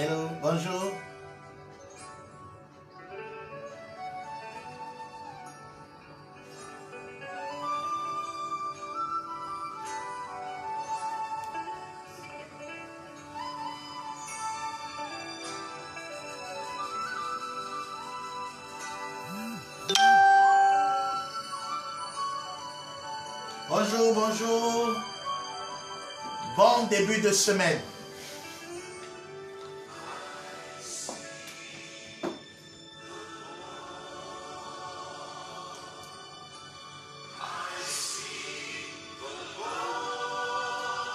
Hello, bonjour. Bonjour, bonjour. Bon début de semaine.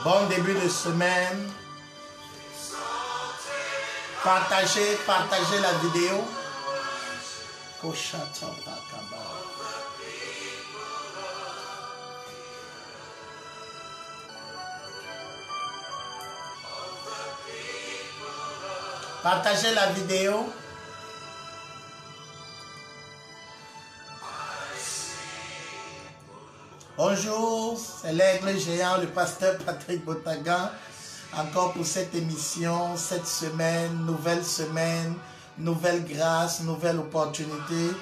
Bon début de semaine. Partagez la vidéo. Partagez la vidéo. Bonjour, c'est l'Aigle Géant, le pasteur Patrick Botagan. Encore pour cette émission, cette semaine, nouvelle grâce, nouvelle opportunité.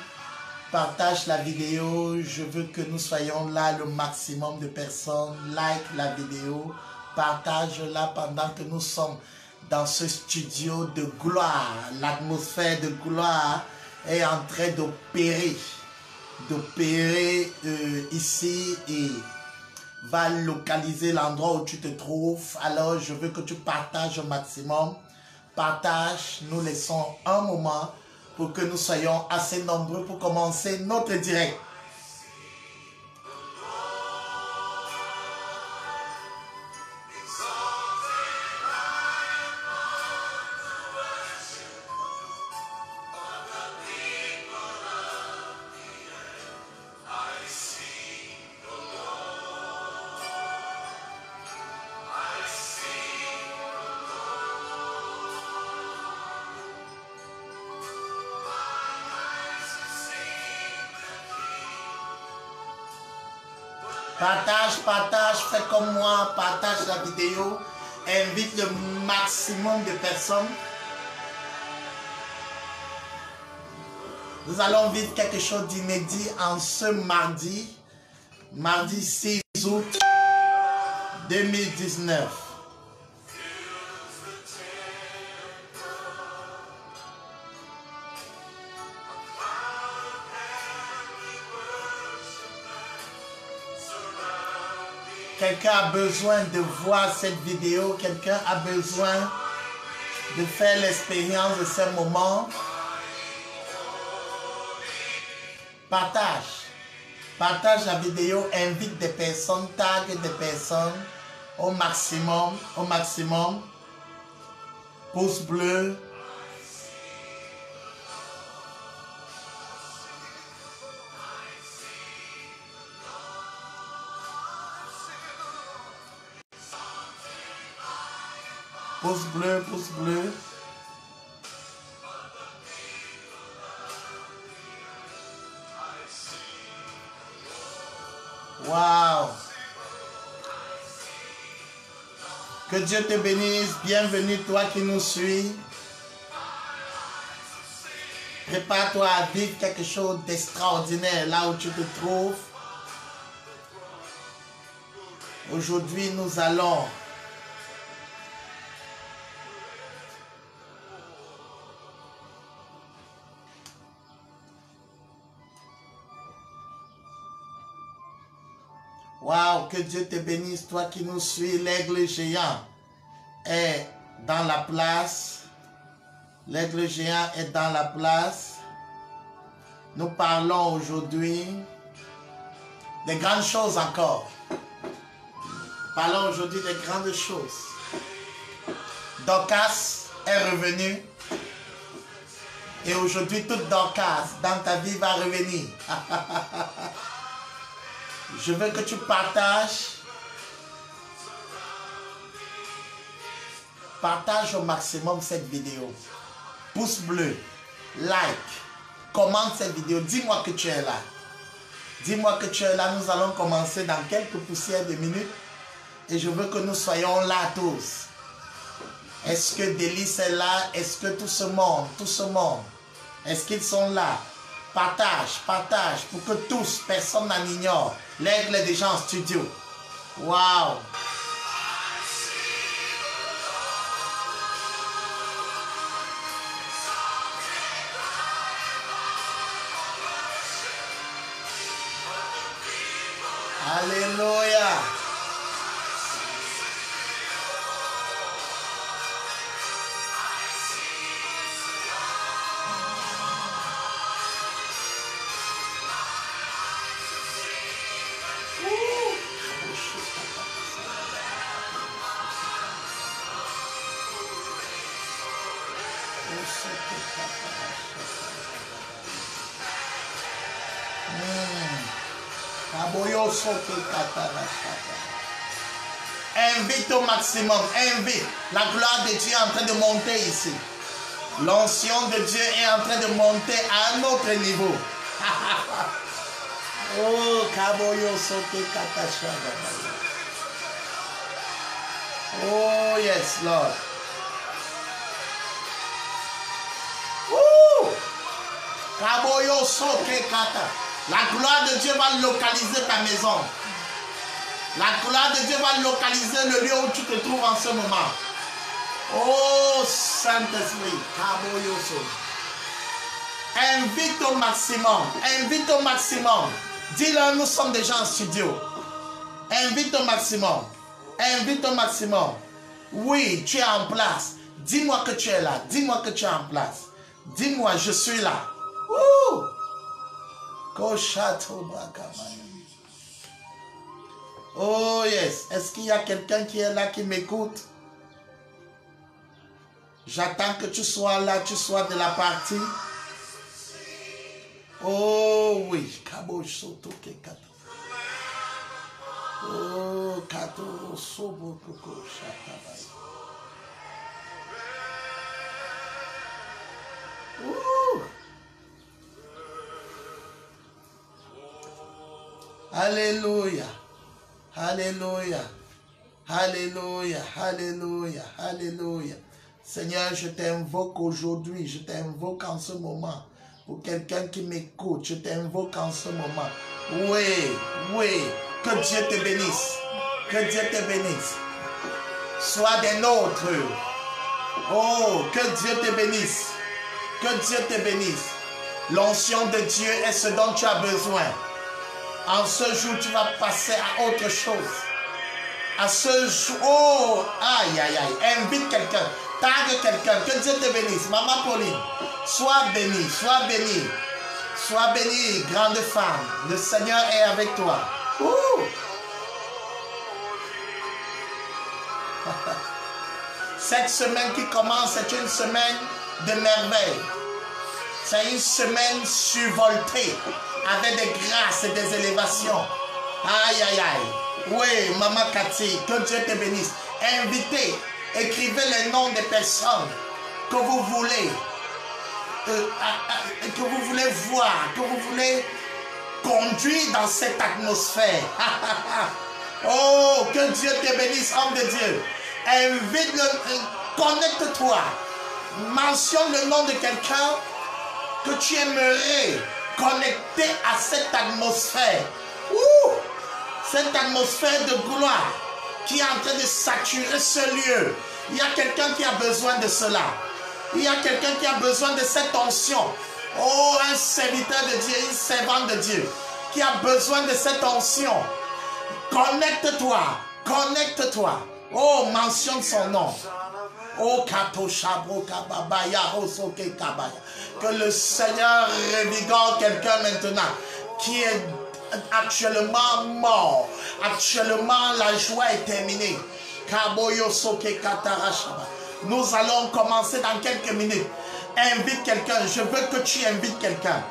Partage la vidéo, je veux que nous soyons là le maximum de personnes. Like la vidéo, partage-la pendant que nous sommes dans ce studio de gloire. L'atmosphère de gloire est en train d'opérer ici et va localiser l'endroit où tu te trouves. Alors je veux que tu partages au maximum. Partage, nous laissons un moment pour que nous soyons assez nombreux pour commencer notre direct. Partage, fais comme moi, partage la vidéo, invite le maximum de personnes. Nous allons vivre quelque chose d'inédit en ce mardi 6 août 2019. Quelqu'un a besoin de voir cette vidéo, quelqu'un a besoin de faire l'expérience de ce moment. Partage la vidéo, invite des personnes, tag des personnes au maximum. Pouce bleu. Pouce bleu. Wow. Que Dieu te bénisse. Bienvenue toi qui nous suis. Prépare-toi à vivre quelque chose d'extraordinaire là où tu te trouves. Aujourd'hui, nous allons wow, que Dieu te bénisse, toi qui nous suis. L'Aigle Géant est dans la place. L'Aigle Géant est dans la place. Nous parlons aujourd'hui des grandes choses encore. Parlons aujourd'hui des grandes choses. Dorcas est revenu. Et aujourd'hui, toute Dorcas dans ta vie va revenir. Je veux que tu partages. Partage au maximum cette vidéo. Pouce bleu, like, commente cette vidéo. Dis-moi que tu es là. Dis-moi que tu es là. Nous allons commencer dans quelques poussières de minutes. Et je veux que nous soyons là tous. Est-ce que Délice est là? Est-ce que tout ce monde, est-ce qu'ils sont là? Partage, partage, pour que tous, personne n'en ignore. L'aigle est déjà en studio. Waouh! Alléluia! Invite au maximum, invite. La gloire de Dieu est en train de monter ici. L'onction de Dieu est en train de monter à un autre niveau. Oh, Kaboyo Soke Katashaba. Oh, yes, Lord. Kaboyo Soke Kata. La gloire de Dieu va localiser ta maison. La gloire de Dieu va localiser le lieu où tu te trouves en ce moment. Oh, Saint-Esprit, Kaboyo Soke. Invite au maximum. Invite au maximum. Dis-leur, nous sommes déjà en studio. Invite au maximum. Invite au maximum. Oui, tu es en place. Dis-moi que tu es là. Dis-moi que tu es en place. Dis-moi, je suis là. Ouh! Oh yes. Est-ce qu'il y a quelqu'un qui est là qui m'écoute? J'attends que tu sois là, tu sois de la partie. Oh oui. Oh, Kato Sobo Koko Shatabai. Alléluia. Alléluia. Alléluia. Alléluia. Alléluia. Seigneur, je t'invoque aujourd'hui. Je t'invoque en ce moment. Pour quelqu'un qui m'écoute, je t'invoque en ce moment. Oui, oui. Que Dieu te bénisse. Que Dieu te bénisse. Sois des nôtres. Oh, que Dieu te bénisse. Que Dieu te bénisse. L'onction de Dieu est ce dont tu as besoin. En ce jour, tu vas passer à autre chose. À ce jour, oh, aïe, aïe, aïe. Invite quelqu'un. Tague quelqu'un. Que Dieu te bénisse. Maman Pauline, sois bénie, sois bénie. Sois bénie, grande femme. Le Seigneur est avec toi. Cette semaine qui commence est une semaine de merveille. C'est une semaine survoltée avec des grâces et des élévations. Aïe, aïe, aïe. Oui, Maman Cathy, que Dieu te bénisse. Invitez, écrivez les noms des personnes que vous voulez, voir, que vous voulez conduire dans cette atmosphère. Oh, que Dieu te bénisse, homme de Dieu. Invite-le, connecte-toi. Mentionne le nom de quelqu'un que tu aimerais connecter à cette atmosphère. Cette atmosphère de gloire qui est en train de saturer ce lieu. Il y a quelqu'un qui a besoin de cela. Il y a quelqu'un qui a besoin de cette onction. Oh, un serviteur de Dieu, une servante de Dieu qui a besoin de cette onction. Connecte-toi, connecte-toi. Oh, mentionne son nom. Oh, que le Seigneur revigore quelqu'un maintenant qui est actuellement mort. Actuellement, la joie est terminée. Nous allons commencer dans quelques minutes. Invite quelqu'un. Je veux que tu invites quelqu'un.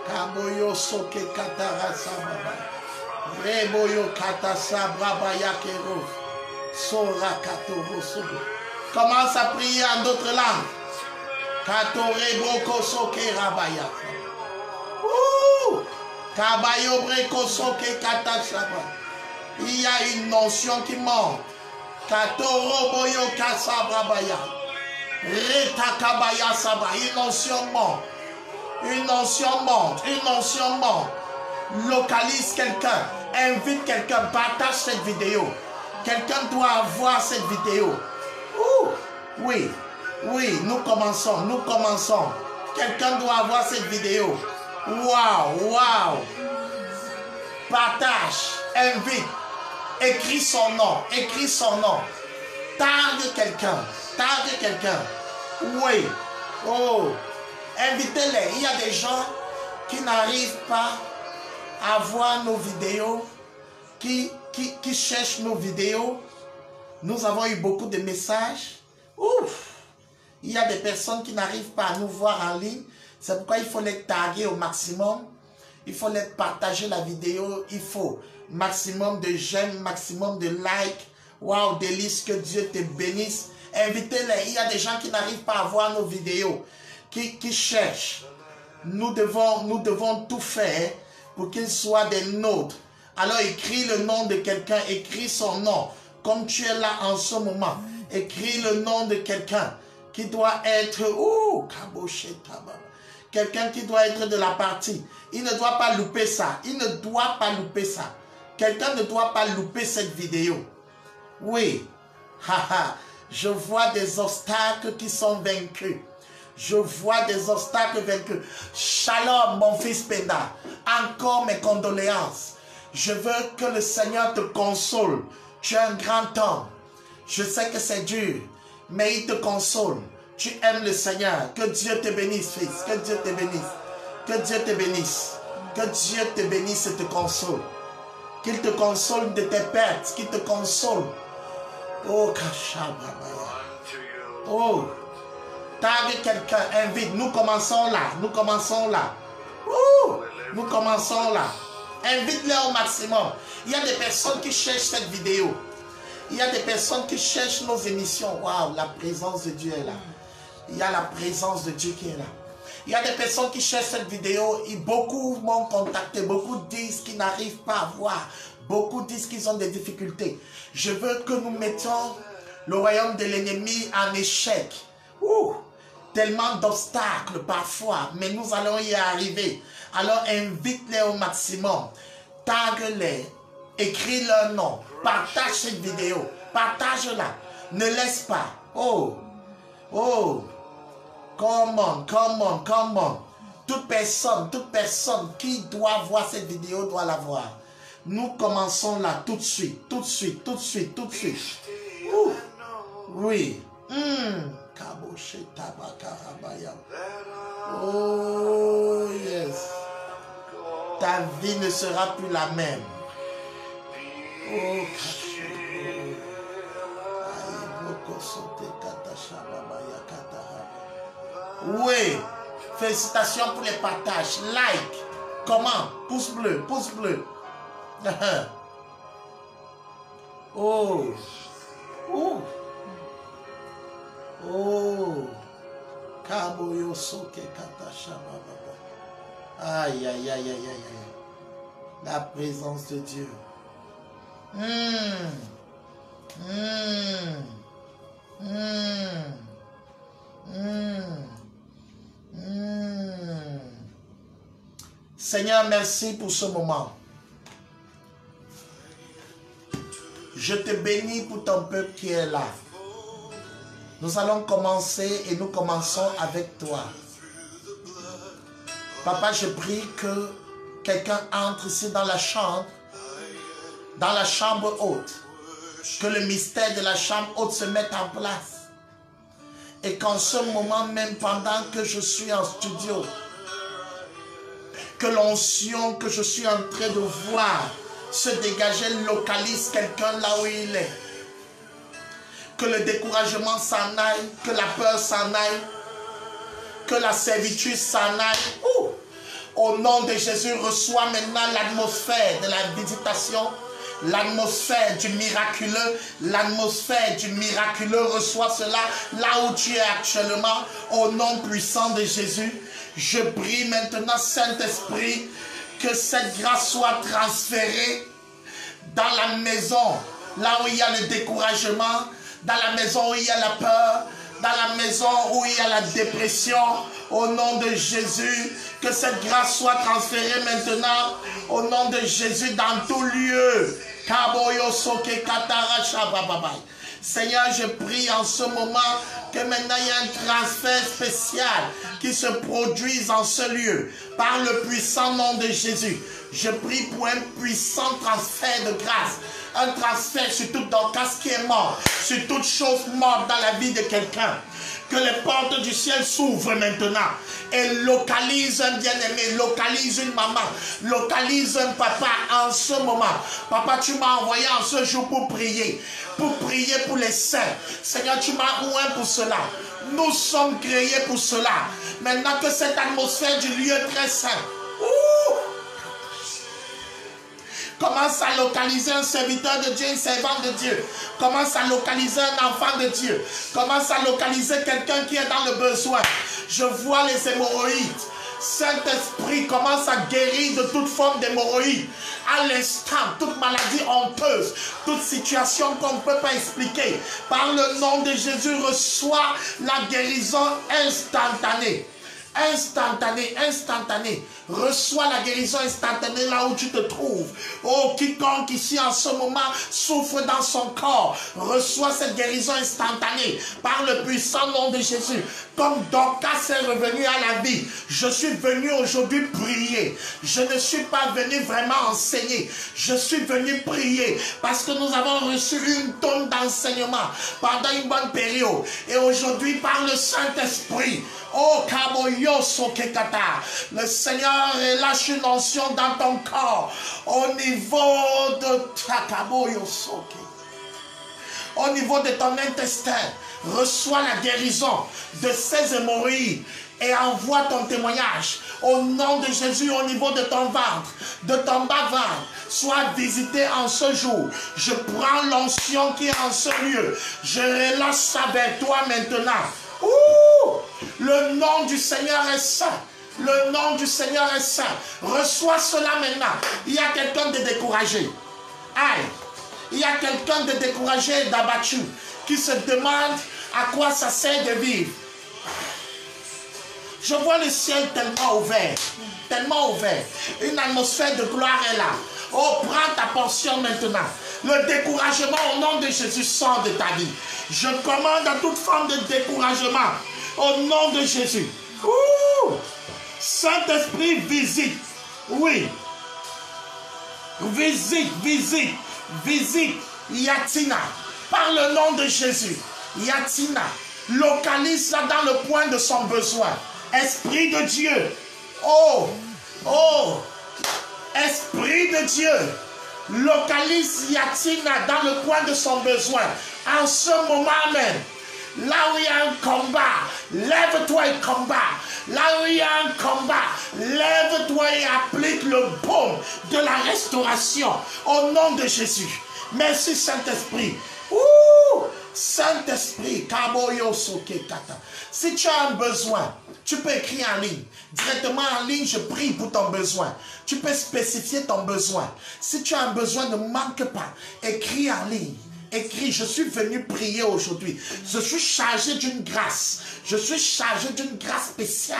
Kaboyo soke katarasa baba. Reboyo katasa braba yakero. Sora katoro sobo. Commence à prier en d'autres langues. Katore broko soke rabaya. Il y a une notion qui monte. Une notion monte. Une notion monte. Une notion monte. Localise quelqu'un. Invite quelqu'un. Partage cette vidéo. Quelqu'un doit voir cette vidéo. Ouh, oui. Oui, nous commençons. Nous commençons. Quelqu'un doit voir cette vidéo. Waouh, waouh. Partage. Invite. Écris son nom. Écris son nom. Targue quelqu'un. Targue quelqu'un. Oui. Oh. Invitez-les. Il y a des gens qui n'arrivent pas à voir nos vidéos, qui cherchent nos vidéos. Nous avons eu beaucoup de messages. Ouf. Il y a des personnes qui n'arrivent pas à nous voir en ligne. C'est pourquoi il faut les taguer au maximum. Il faut les partager la vidéo. Il faut maximum de j'aime, maximum de like. Waouh, délice, que Dieu te bénisse. Invitez-les. Il y a des gens qui n'arrivent pas à voir nos vidéos, qui cherchent. Nous devons tout faire pour qu'ils soient des nôtres. Alors écris le nom de quelqu'un, écris son nom. Comme tu es là en ce moment, écris le nom de quelqu'un qui doit être... quelqu'un qui doit être de la partie. Il ne doit pas louper ça. Il ne doit pas louper ça. Quelqu'un ne doit pas louper cette vidéo. Oui. Je vois des obstacles qui sont vaincus. Je vois des obstacles vaincus. Shalom, mon fils Penda. Encore mes condoléances. Je veux que le Seigneur te console. Tu es un grand homme. Je sais que c'est dur, mais il te console. Tu aimes le Seigneur. Que Dieu te bénisse, fils. Que Dieu te bénisse. Que Dieu te bénisse. Que Dieu te bénisse et te console. Qu'il te console de tes pertes. Qu'il te console. Oh, Kashababaya. Oh. Tague quelqu'un, invite. Nous commençons là. Nous commençons là. Nous commençons là. Invite-les au maximum. Il y a des personnes qui cherchent cette vidéo. Il y a des personnes qui cherchent nos émissions. Waouh, la présence de Dieu est là. Il y a la présence de Dieu qui est là. Il y a des personnes qui cherchent cette vidéo. Et beaucoup m'ont contacté. Beaucoup disent qu'ils n'arrivent pas à voir. Beaucoup disent qu'ils ont des difficultés. Je veux que nous mettions le royaume de l'ennemi en échec. Tellement d'obstacles parfois, mais nous allons y arriver. Alors invite-les au maximum, tague-les, écris leur nom, partage cette vidéo, partage-la, ne laisse pas. Oh, come on. Toute personne qui doit voir cette vidéo doit la voir. Nous commençons là tout de suite. Oui. Oh yes. Ta vie ne sera plus la même. Oui. Félicitations pour les partages. Like. Comment? Pouce bleu. Aïe. La présence de Dieu. Seigneur, merci pour ce moment. Je te bénis pour ton peuple qui est là. Nous allons commencer et nous commençons avec toi. Papa, je prie que quelqu'un entre ici dans la chambre haute. Que le mystère de la chambre haute se mette en place. Et qu'en ce moment même, pendant que je suis en studio, que l'onction que je suis en train de voir se dégager localise quelqu'un là où il est. Que le découragement s'en aille, que la peur s'en aille, que la servitude s'en aille. Au nom de Jésus, reçois maintenant l'atmosphère de la visitation, l'atmosphère du miraculeux, reçois cela là où tu es actuellement, au nom puissant de Jésus. Je prie maintenant, Saint-Esprit, Que cette grâce soit transférée dans la maison, là où il y a le découragement, dans la maison où il y a la peur, dans la maison où il y a la dépression, au nom de Jésus, que cette grâce soit transférée maintenant, au nom de Jésus, dans tout lieu. Seigneur, je prie en ce moment que maintenant il y a un transfert spécial qui se produise en ce lieu, par le puissant nom de Jésus. Je prie pour un puissant transfert de grâce, un transfert sur toute Dorcas qui est mort, sur toute chose morte dans la vie de quelqu'un. Que les portes du ciel s'ouvrent maintenant et localise un bien-aimé, localise une maman, localise un papa en ce moment. Papa, tu m'as envoyé en ce jour pour prier pour les saints. Seigneur, tu m'as oint pour cela. Nous sommes créés pour cela. Maintenant que cette atmosphère du lieu très saint, commence à localiser un serviteur de Dieu, une servante de Dieu. Commence à localiser un enfant de Dieu. Commence à localiser quelqu'un qui est dans le besoin. Je vois les hémorroïdes. Saint-Esprit commence à guérir de toute forme d'hémorroïdes. À l'instant, toute maladie honteuse, toute situation qu'on ne peut pas expliquer. Par le nom de Jésus, reçois la guérison instantanée. Instantané. Reçois la guérison instantanée là où tu te trouves. Oh, quiconque ici en ce moment souffre dans son corps, reçois cette guérison instantanée par le puissant nom de Jésus. Comme Dorcas est revenu à la vie, je suis venu aujourd'hui prier. Je ne suis pas venu vraiment enseigner. Je suis venu prier parce que nous avons reçu une tonne d'enseignement pendant une bonne période. Et aujourd'hui, par le Saint-Esprit, oh, Kaboyo Sokekata, le Seigneur relâche une onction dans ton corps au niveau de Takaboyo Soke. Au niveau de ton intestin, reçois la guérison de ces hémorroïdes et envoie ton témoignage au nom de Jésus au niveau de ton ventre, de ton bas-ventre. Sois visité en ce jour. Je prends l'onction qui est en ce lieu. Je relâche ça vers toi maintenant. Ouh! Le nom du Seigneur est saint. Le nom du Seigneur est saint. Reçois cela maintenant. Il y a quelqu'un de découragé. Aïe. Il y a quelqu'un de découragé et d'abattu qui se demande à quoi ça sert de vivre. Je vois le ciel tellement ouvert. Tellement ouvert. Une atmosphère de gloire est là. Oh, prends ta portion maintenant. Le découragement au nom de Jésus sort de ta vie. Je commande à toute forme de découragement au nom de Jésus. Ouh! Saint-Esprit, visite. Oui. Visite. Yatina. Par le nom de Jésus. Yatina. Localise-la dans le point de son besoin. Esprit de Dieu. Oh. Esprit de Dieu. Localise Yatina dans le point de son besoin. En ce moment même. Là où il y a un combat, lève-toi et combat. Là où il y a un combat, lève-toi et applique le baume de la restauration au nom de Jésus. Merci Saint-Esprit. Saint-Esprit, si tu as un besoin, tu peux écrire en ligne. Directement en ligne, je prie pour ton besoin. Tu peux spécifier ton besoin. Si tu as un besoin, ne manque pas. Écris en ligne. Écris, je suis venu prier aujourd'hui. Je suis chargé d'une grâce. Je suis chargé d'une grâce spéciale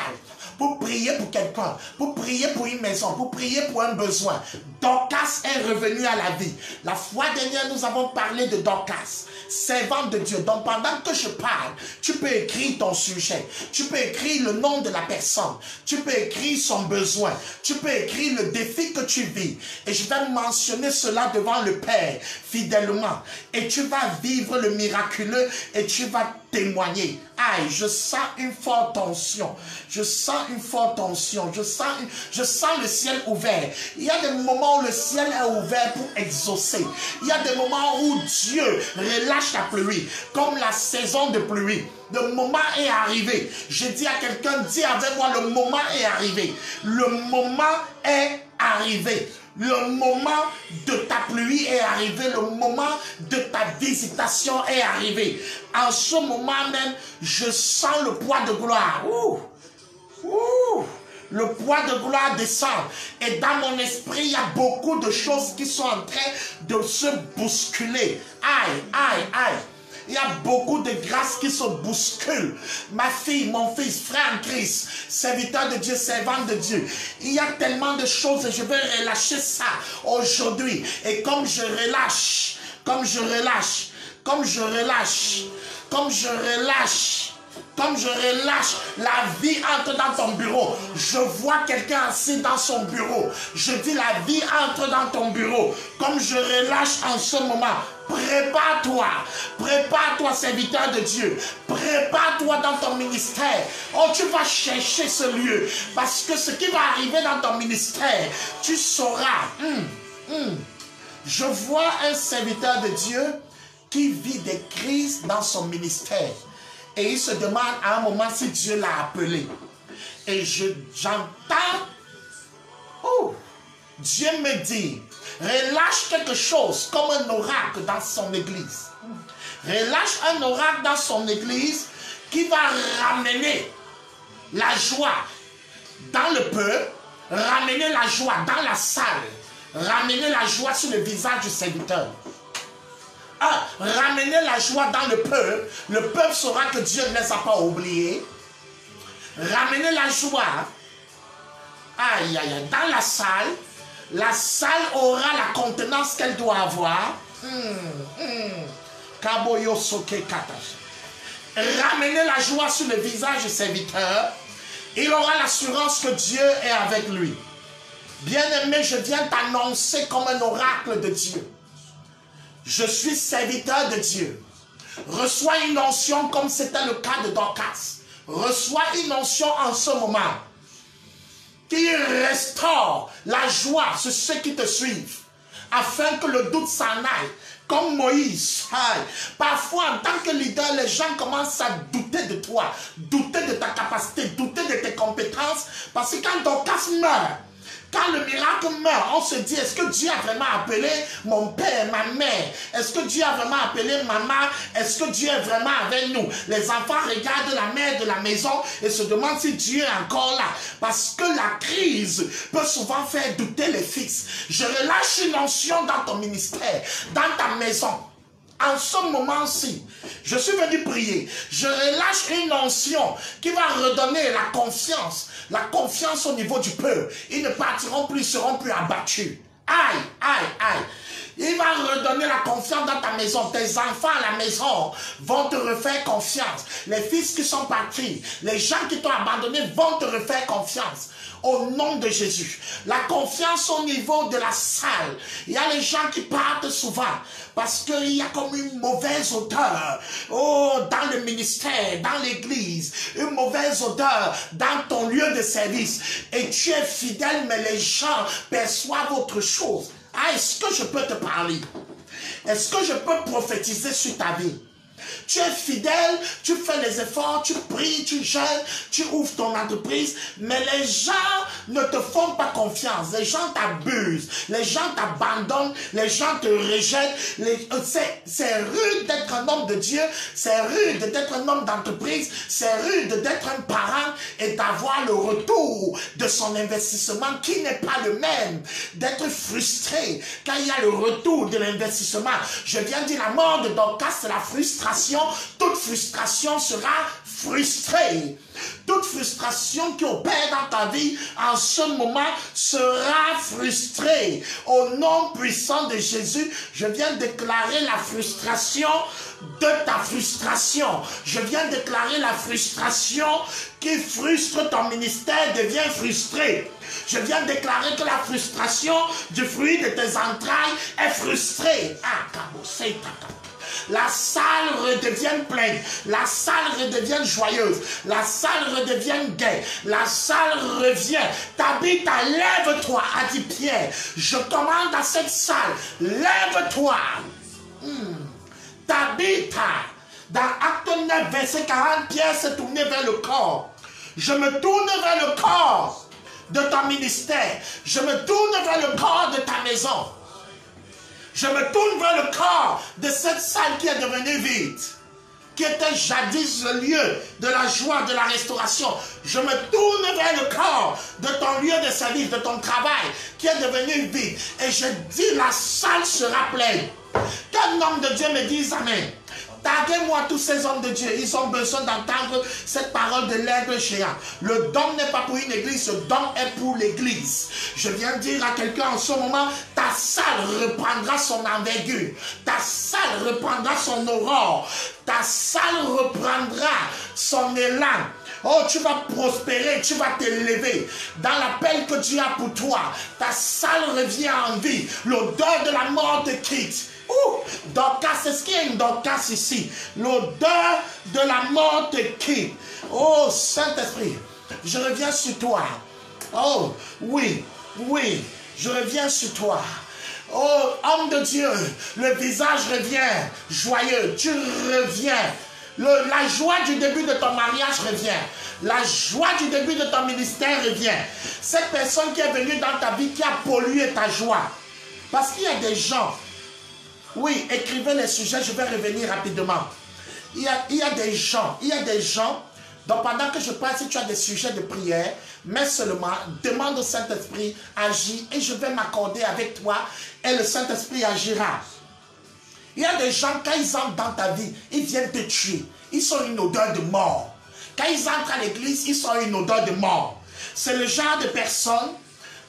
pour prier pour quelqu'un, pour prier pour une maison, pour prier pour un besoin. Dorcas est revenu à la vie. La fois dernière, nous avons parlé de Dorcas, servante de Dieu. Donc pendant que je parle, tu peux écrire ton sujet. Tu peux écrire le nom de la personne. Tu peux écrire son besoin. Tu peux écrire le défi que tu vis. Et je vais mentionner cela devant le Père fidèlement. Et tu vas vivre le miraculeux et tu vas témoigner. Aïe, je sens une forte tension. Je sens une forte tension. Je sens le ciel ouvert. Il y a des moments où le ciel est ouvert pour exaucer. Il y a des moments où Dieu relâche la pluie, comme la saison de pluie. Le moment est arrivé. Je dis à quelqu'un, dis avec moi, le moment est arrivé. Le moment est arrivé. Le moment de ta pluie est arrivé. Le moment de ta visitation est arrivé. En ce moment même, je sens le poids de gloire. Le poids de gloire descend. Et dans mon esprit, il y a beaucoup de choses qui sont en train de se bousculer. Aïe, aïe, aïe. Il y a beaucoup de grâces qui se bousculent. Ma fille, mon fils, frère en Christ, serviteur de Dieu, servante de Dieu. Il y a tellement de choses et je vais relâcher ça aujourd'hui. Et comme je relâche, comme je relâche, comme je relâche, comme je relâche, comme je relâche, la vie entre dans ton bureau. Je vois quelqu'un assis dans son bureau. Je dis la vie entre dans ton bureau. Comme je relâche en ce moment. Prépare-toi. Prépare-toi, serviteur de Dieu. Prépare-toi dans ton ministère. Oh, tu vas chercher ce lieu. Parce que ce qui va arriver dans ton ministère, tu sauras. Je vois un serviteur de Dieu qui vit des crises dans son ministère. Et il se demande à un moment si Dieu l'a appelé. Et j'entends, oh, Dieu me dit, relâche quelque chose comme un oracle dans son église. Relâche un oracle dans son église qui va ramener la joie dans le peuple, ramener la joie dans la salle, ramener la joie sur le visage du serviteur. Ramener la joie dans le peuple saura que Dieu ne les a pas oubliés. Ramener la joie, aïe, aïe, aïe, dans la salle aura la contenance qu'elle doit avoir. Ramener la joie sur le visage du serviteur, il aura l'assurance que Dieu est avec lui. Bien-aimé, je viens t'annoncer comme un oracle de Dieu. Je suis serviteur de Dieu. Reçois une onction comme c'était le cas de Dorcas. Reçois une onction en ce moment qui restaure la joie sur ceux qui te suivent, afin que le doute s'en aille. Comme Moïse. Parfois, en tant que leader, les gens commencent à douter de toi, douter de ta capacité, douter de tes compétences, parce que quand Dorcas meurt, quand le miracle meurt, on se dit, est-ce que Dieu a vraiment appelé mon père, ma mère? Est-ce que Dieu a vraiment appelé maman? Est-ce que Dieu est vraiment avec nous? Les enfants regardent la mère de la maison et se demandent si Dieu est encore là. Parce que la crise peut souvent faire douter les fils. Je relâche une onction dans ton ministère, dans ta maison. En ce moment-ci, je suis venu prier. Je relâche une onction qui va redonner la confiance au niveau du peuple. Ils ne partiront plus, ils ne seront plus abattus. Aïe, aïe, aïe. Il va redonner la confiance dans ta maison. Tes enfants à la maison vont te refaire confiance. Les fils qui sont partis, les gens qui t'ont abandonné vont te refaire confiance. Au nom de Jésus. La confiance au niveau de la salle. Il y a les gens qui partent souvent parce qu'il y a comme une mauvaise odeur. Oh, dans le ministère, dans l'église. Une mauvaise odeur dans ton lieu de service. Et tu es fidèle, mais les gens perçoivent autre chose. Est-ce que je peux te parler? Est-ce que je peux prophétiser sur ta vie? Tu es fidèle, tu fais les efforts, tu pries, tu jeûnes, tu ouvres ton entreprise, mais les gens ne te font pas confiance, les gens t'abusent, les gens t'abandonnent, les gens te rejettent. C'est rude d'être un homme de Dieu, c'est rude d'être un homme d'entreprise, c'est rude d'être un parent et d'avoir le retour de son investissement qui n'est pas le même, d'être frustré quand il y a le retour de l'investissement. Je viens de dire la mort de Dorcas, c'est la frustration. Toute frustration sera frustrée. Toute frustration qui opère dans ta vie en ce moment sera frustrée. Au nom puissant de Jésus, je viens déclarer la frustration de ta frustration. Je viens déclarer la frustration qui frustre ton ministère devient frustrée. Je viens déclarer que la frustration du fruit de tes entrailles est frustrée. La salle redevient pleine, la salle redevient joyeuse, la salle redevient gaie, la salle revient. Tabitha, lève-toi, a dit Pierre. Je commande à cette salle, lève-toi. Tabitha, dans Acte 9, verset 40, Pierre s'est tourné vers le corps. Je me tourne vers le corps de ton ministère. Je me tourne vers le corps de ta maison. Je me tourne vers le corps de cette salle qui est devenue vide. qui était jadis le lieu de la joie, de la restauration. Je me tourne vers le corps de ton lieu de service, de ton travail, qui est devenu vide. Et je dis, la salle sera pleine. Qu'un homme de Dieu me dise amen. Taguez-moi tous ces hommes de Dieu. Ils ont besoin d'entendre cette parole de l'aigle géant. Le don n'est pas pour une église, le don est pour l'église. Je viens dire à quelqu'un en ce moment, ta salle reprendra son envergure. Ta salle reprendra son aurore. Ta salle reprendra son élan. Oh, tu vas prospérer, tu vas t'élever. Dans l'appel que Dieu a pour toi, ta salle revient en vie. L'odeur de la mort te quitte. Dorcas, est-ce qu'il y a une Dorcas ici? L'odeur de la mort te quitte. Oh, Saint-Esprit, je reviens sur toi. Oh, oui, oui, je reviens sur toi. Oh, homme de Dieu, le visage revient joyeux. Tu reviens. La joie du début de ton mariage revient. La joie du début de ton ministère revient. Cette personne qui est venue dans ta vie, qui a pollué ta joie. Parce qu'il y a des gens. Oui, écrivez les sujets, je vais revenir rapidement. Il y a des gens, donc pendant que je parle, si tu as des sujets de prière, mais seulement, demande au Saint-Esprit, agis, et je vais m'accorder avec toi, et le Saint-Esprit agira. Il y a des gens, quand ils entrent dans ta vie, ils viennent te tuer. Ils sont une odeur de mort. Quand ils entrent à l'église, ils sont une odeur de mort. C'est le genre de personnes.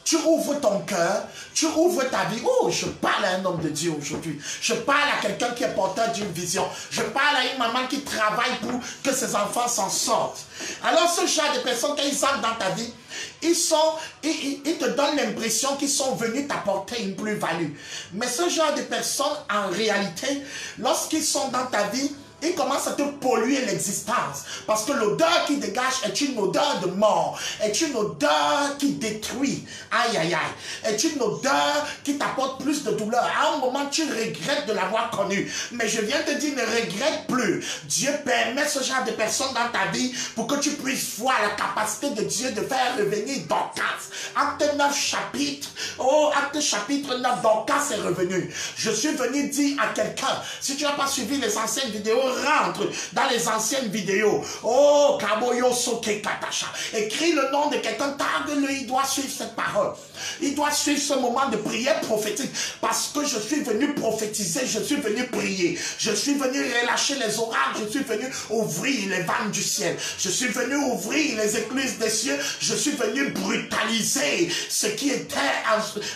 Tu ouvres ton cœur, tu ouvres ta vie. Oh, je parle à un homme de Dieu aujourd'hui. Je parle à quelqu'un qui est porteur d'une vision. Je parle à une maman qui travaille pour que ses enfants s'en sortent. Alors, ce genre de personnes, quand ils entrent dans ta vie, ils te donnent l'impression qu'ils sont venus t'apporter une plus-value. Mais ce genre de personnes, en réalité, lorsqu'ils sont dans ta vie, ils commencent à te polluer l'existence. Parce que l'odeur qui dégage est une odeur de mort. Est une odeur qui détruit. Aïe, aïe, aïe. Est une odeur qui t'apporte plus de douleur. À un moment, tu regrettes de l'avoir connu. Mais je viens te dire, ne regrette plus. Dieu permet ce genre de personnes dans ta vie pour que tu puisses voir la capacité de Dieu de faire revenir Dorcas. Acte 9 chapitre. Oh, acte chapitre 9, Dorcas est revenu. Je suis venu dire à quelqu'un, si tu n'as pas suivi les anciennes vidéos, rentre dans les anciennes vidéos. Oh, Kaboyo Soke Katasha. Écris le nom de quelqu'un, tague-le, il doit suivre cette parole. Il doit suivre ce moment de prière prophétique. Parce que je suis venu prophétiser, je suis venu prier. Je suis venu relâcher les oracles, je suis venu ouvrir les vannes du ciel. Je suis venu ouvrir les écluses des cieux. Je suis venu brutaliser ce qui était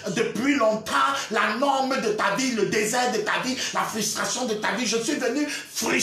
depuis longtemps la norme de ta vie, le désert de ta vie, la frustration de ta vie. Je suis venu frustrer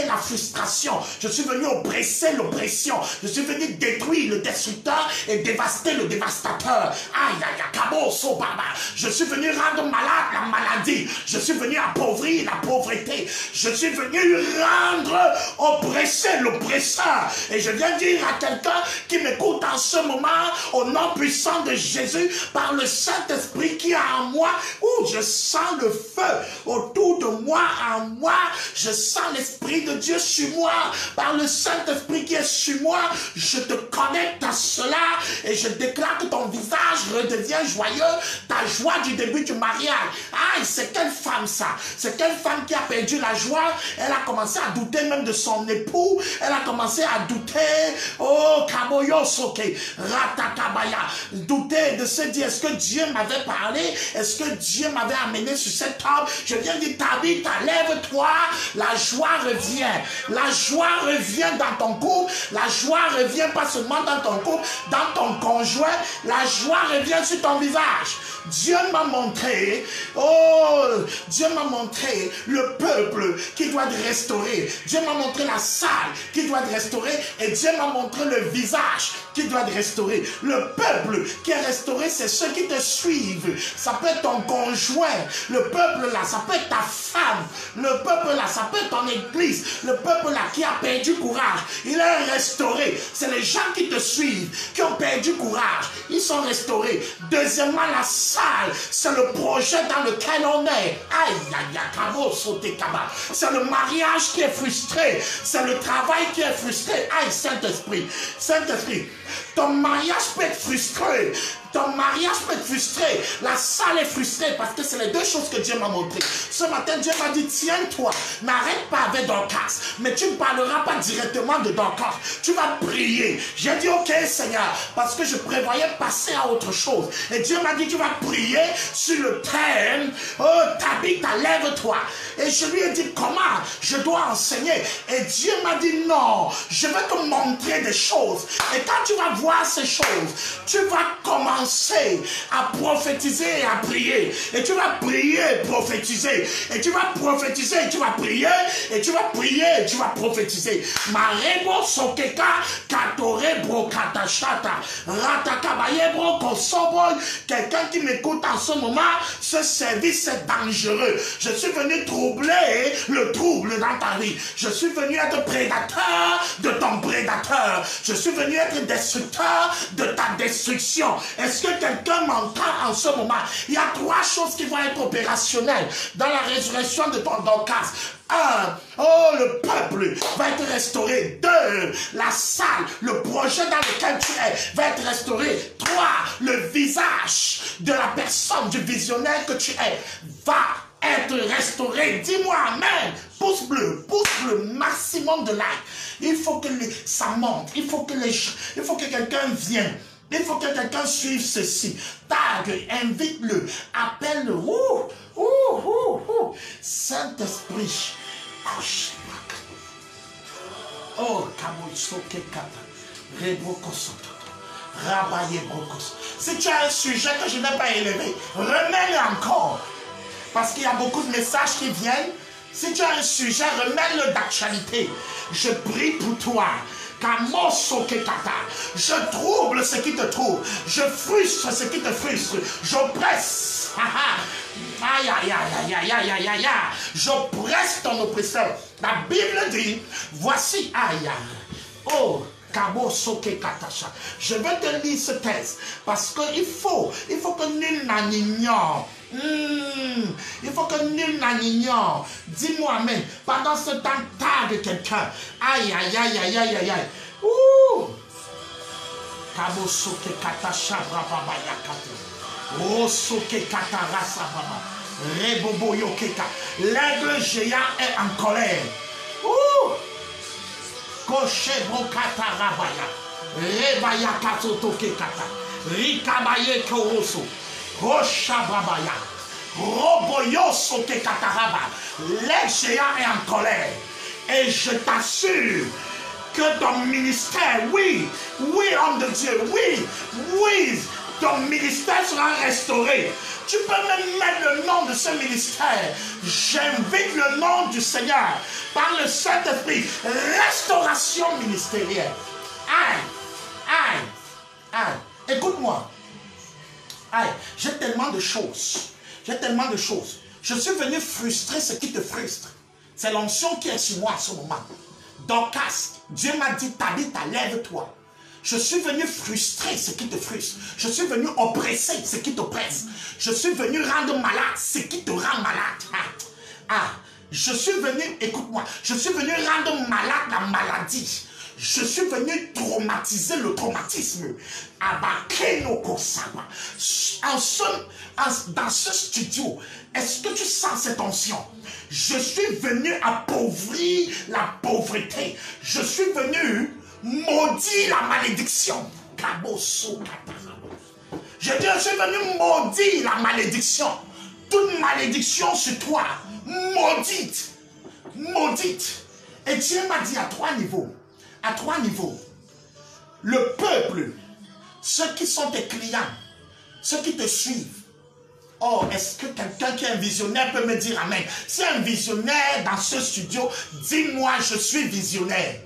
la frustration. Je suis venu oppresser l'oppression. Je suis venu détruire le destructeur et dévaster le dévastateur. Aïe, aïe, aïe, baba. Je suis venu rendre malade la maladie. Je suis venu appauvrir la pauvreté. Je suis venu rendre oppresser l'oppresseur. Et je viens dire à quelqu'un qui m'écoute en ce moment, au nom puissant de Jésus, par le Saint-Esprit qui est en moi, où je sens le feu autour de moi, en moi, je sens l'Esprit de Dieu sur moi, par le Saint-Esprit qui est sur moi, je te connecte à cela et je déclare que ton visage redevient joyeux, ta joie du début du mariage. Aïe, c'est quelle femme ça? C'est quelle femme qui a perdu la joie? Elle a commencé à douter même de son époux, elle a commencé à douter, oh, Kaboyo Soke, Ratakabaya, douter de se dire, est-ce que Dieu m'avait parlé? Est-ce que Dieu m'avait amené sur cette table? Je viens dire, Tabitha, lève-toi, la joie revient. La joie revient dans ton couple. La joie revient pas seulement dans ton couple, dans ton conjoint. La joie revient sur ton visage. Dieu m'a montré, oh, Dieu m'a montré le peuple qui doit être restauré. Dieu m'a montré la salle qui doit être restaurée. Et Dieu m'a montré le visage qui doit être restauré. Le peuple qui est restauré, c'est ceux qui te suivent. Ça peut être ton conjoint. Le peuple là, ça peut être ta femme. Le peuple là, ça peut être ton église. Le peuple là qui a perdu courage, il est restauré. C'est les gens qui te suivent, qui ont perdu courage. Ils sont restaurés. Deuxièmement, la salle, c'est le projet dans lequel on est. Aïe, aïe, aïe, c'est le mariage qui est frustré. C'est le travail qui est frustré. Aïe, Saint-Esprit. Saint-Esprit, Ton mariage peut être frustré. Ton mariage peut être frustré. La salle est frustrée parce que c'est les deux choses que Dieu m'a montré. Ce matin, Dieu m'a dit, tiens-toi, n'arrête pas avec Dorcas. Mais tu ne parleras pas directement de Dorcas. Tu vas prier. J'ai dit, ok Seigneur, parce que je prévoyais passer à autre chose. Et Dieu m'a dit, tu vas prier sur le thème, oh Tabitha, lève-toi. Et je lui ai dit, comment je dois enseigner? Et Dieu m'a dit, non, je vais te montrer des choses. Et quand tu vas voir ces choses, tu vas commencer à prophétiser et à prier. Et tu vas prier et prophétiser. Et tu vas prophétiser et tu vas prier. Et tu vas prier et tu vas prophétiser. Marebo sokeka katorebro katashata ratakabayebro kosoboy. Quelqu'un qui m'écoute en ce moment, ce service est dangereux. Je suis venu troubler le trouble dans ta vie. Je suis venu être prédateur de ton prédateur. Je suis venu être destructeur de ta destruction. Est-ce que quelqu'un m'entend en ce moment? Il y a trois choses qui vont être opérationnelles dans la résurrection de ton Dorcas. 1. Oh, le peuple va être restauré. 2. La salle, le projet dans lequel tu es va être restauré. 3. Le visage de la personne, du visionnaire que tu es, va être restauré. Dis-moi amen. Pouce bleu, maximum de like. Il faut que ça monte. Il faut que quelqu'un vienne. Il faut que quelqu'un suive ceci. Tag, invite-le, appelle-le. Saint-Esprit. Oh, si tu as un sujet que je n'ai pas élevé, remets-le encore. Parce qu'il y a beaucoup de messages qui viennent. Si tu as un sujet, remets-le d'actualité. Je prie pour toi. Je trouble ce qui te trouble. Je frustre ce qui te frustre. J'oppresse. Aïe, aïe, aïe, aïe, aïe, aïe, aïe. J'oppresse ton oppresseur. La Bible dit, voici, aïe, oh, je vais te lire ce texte parce qu'il faut que nul n'en ignore. Il faut que nul n'en ignore. Dis-moi amen. Pendant ce temps, tag quelqu'un. Aïe, aïe, aïe, aïe, aïe, aïe, aïe. Ouh. Kabosoke katasha brababa yakate. Osoke katarasa baba. Rebobo yokeka. L'aigle géant est en colère. Ouh. Koche brokata rabaya. Rebaya katotoke kata. Rikabaye koroso. Roshabrabaya. Roboyoso ke kataraba. L'aigle géant est en colère. Et je t'assure que ton ministère, oui, homme de Dieu, oui, ton ministère sera restauré. Tu peux même mettre le nom de ce ministère. J'invite le nom du Seigneur par le Saint-Esprit. Restauration ministérielle. Aïe. Écoute-moi. Aïe, j'ai tellement de choses. Je suis venu frustrer ce qui te frustre. C'est l'onction qui est sur moi en ce moment. Dorcas, Dieu m'a dit, Tabitha, lève-toi. Je suis venu frustrer ce qui te frustre. Je suis venu oppresser ce qui t'oppresse. Je suis venu rendre malade ce qui te rend malade. Je suis venu, écoute-moi, je suis venu rendre malade la maladie. Je suis venu traumatiser le traumatisme. Dans ce studio, est-ce que tu sens cette onction? Je suis venu appauvrir la pauvreté. Je suis venu maudire la malédiction. Je dis, je suis venu maudire la malédiction. Toute malédiction sur toi, maudite. Et Dieu m'a dit à 3 niveaux. À 3 niveaux. Le peuple, ceux qui sont tes clients, ceux qui te suivent. Oh, est-ce que quelqu'un qui est un visionnaire peut me dire amen? Si un visionnaire dans ce studio, dis-moi je suis visionnaire.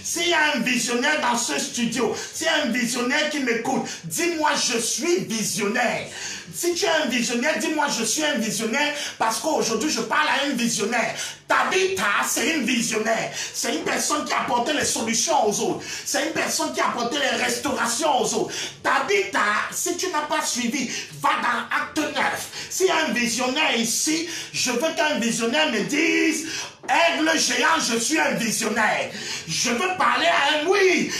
S'il y a un visionnaire dans ce studio, s'il y a un visionnaire qui m'écoute, dis-moi je suis visionnaire. Si tu es un visionnaire, dis-moi je suis un visionnaire parce qu'aujourd'hui je parle à un visionnaire. Tabitha, c'est une visionnaire. C'est une personne qui a apporté les solutions aux autres. C'est une personne qui a apporté les restaurations aux autres. Tabitha, si tu n'as pas suivi, va dans Acte 9. S'il y a un visionnaire ici, je veux qu'un visionnaire me dise, Aigle géant, je suis un visionnaire. Je veux parler à un... Oui,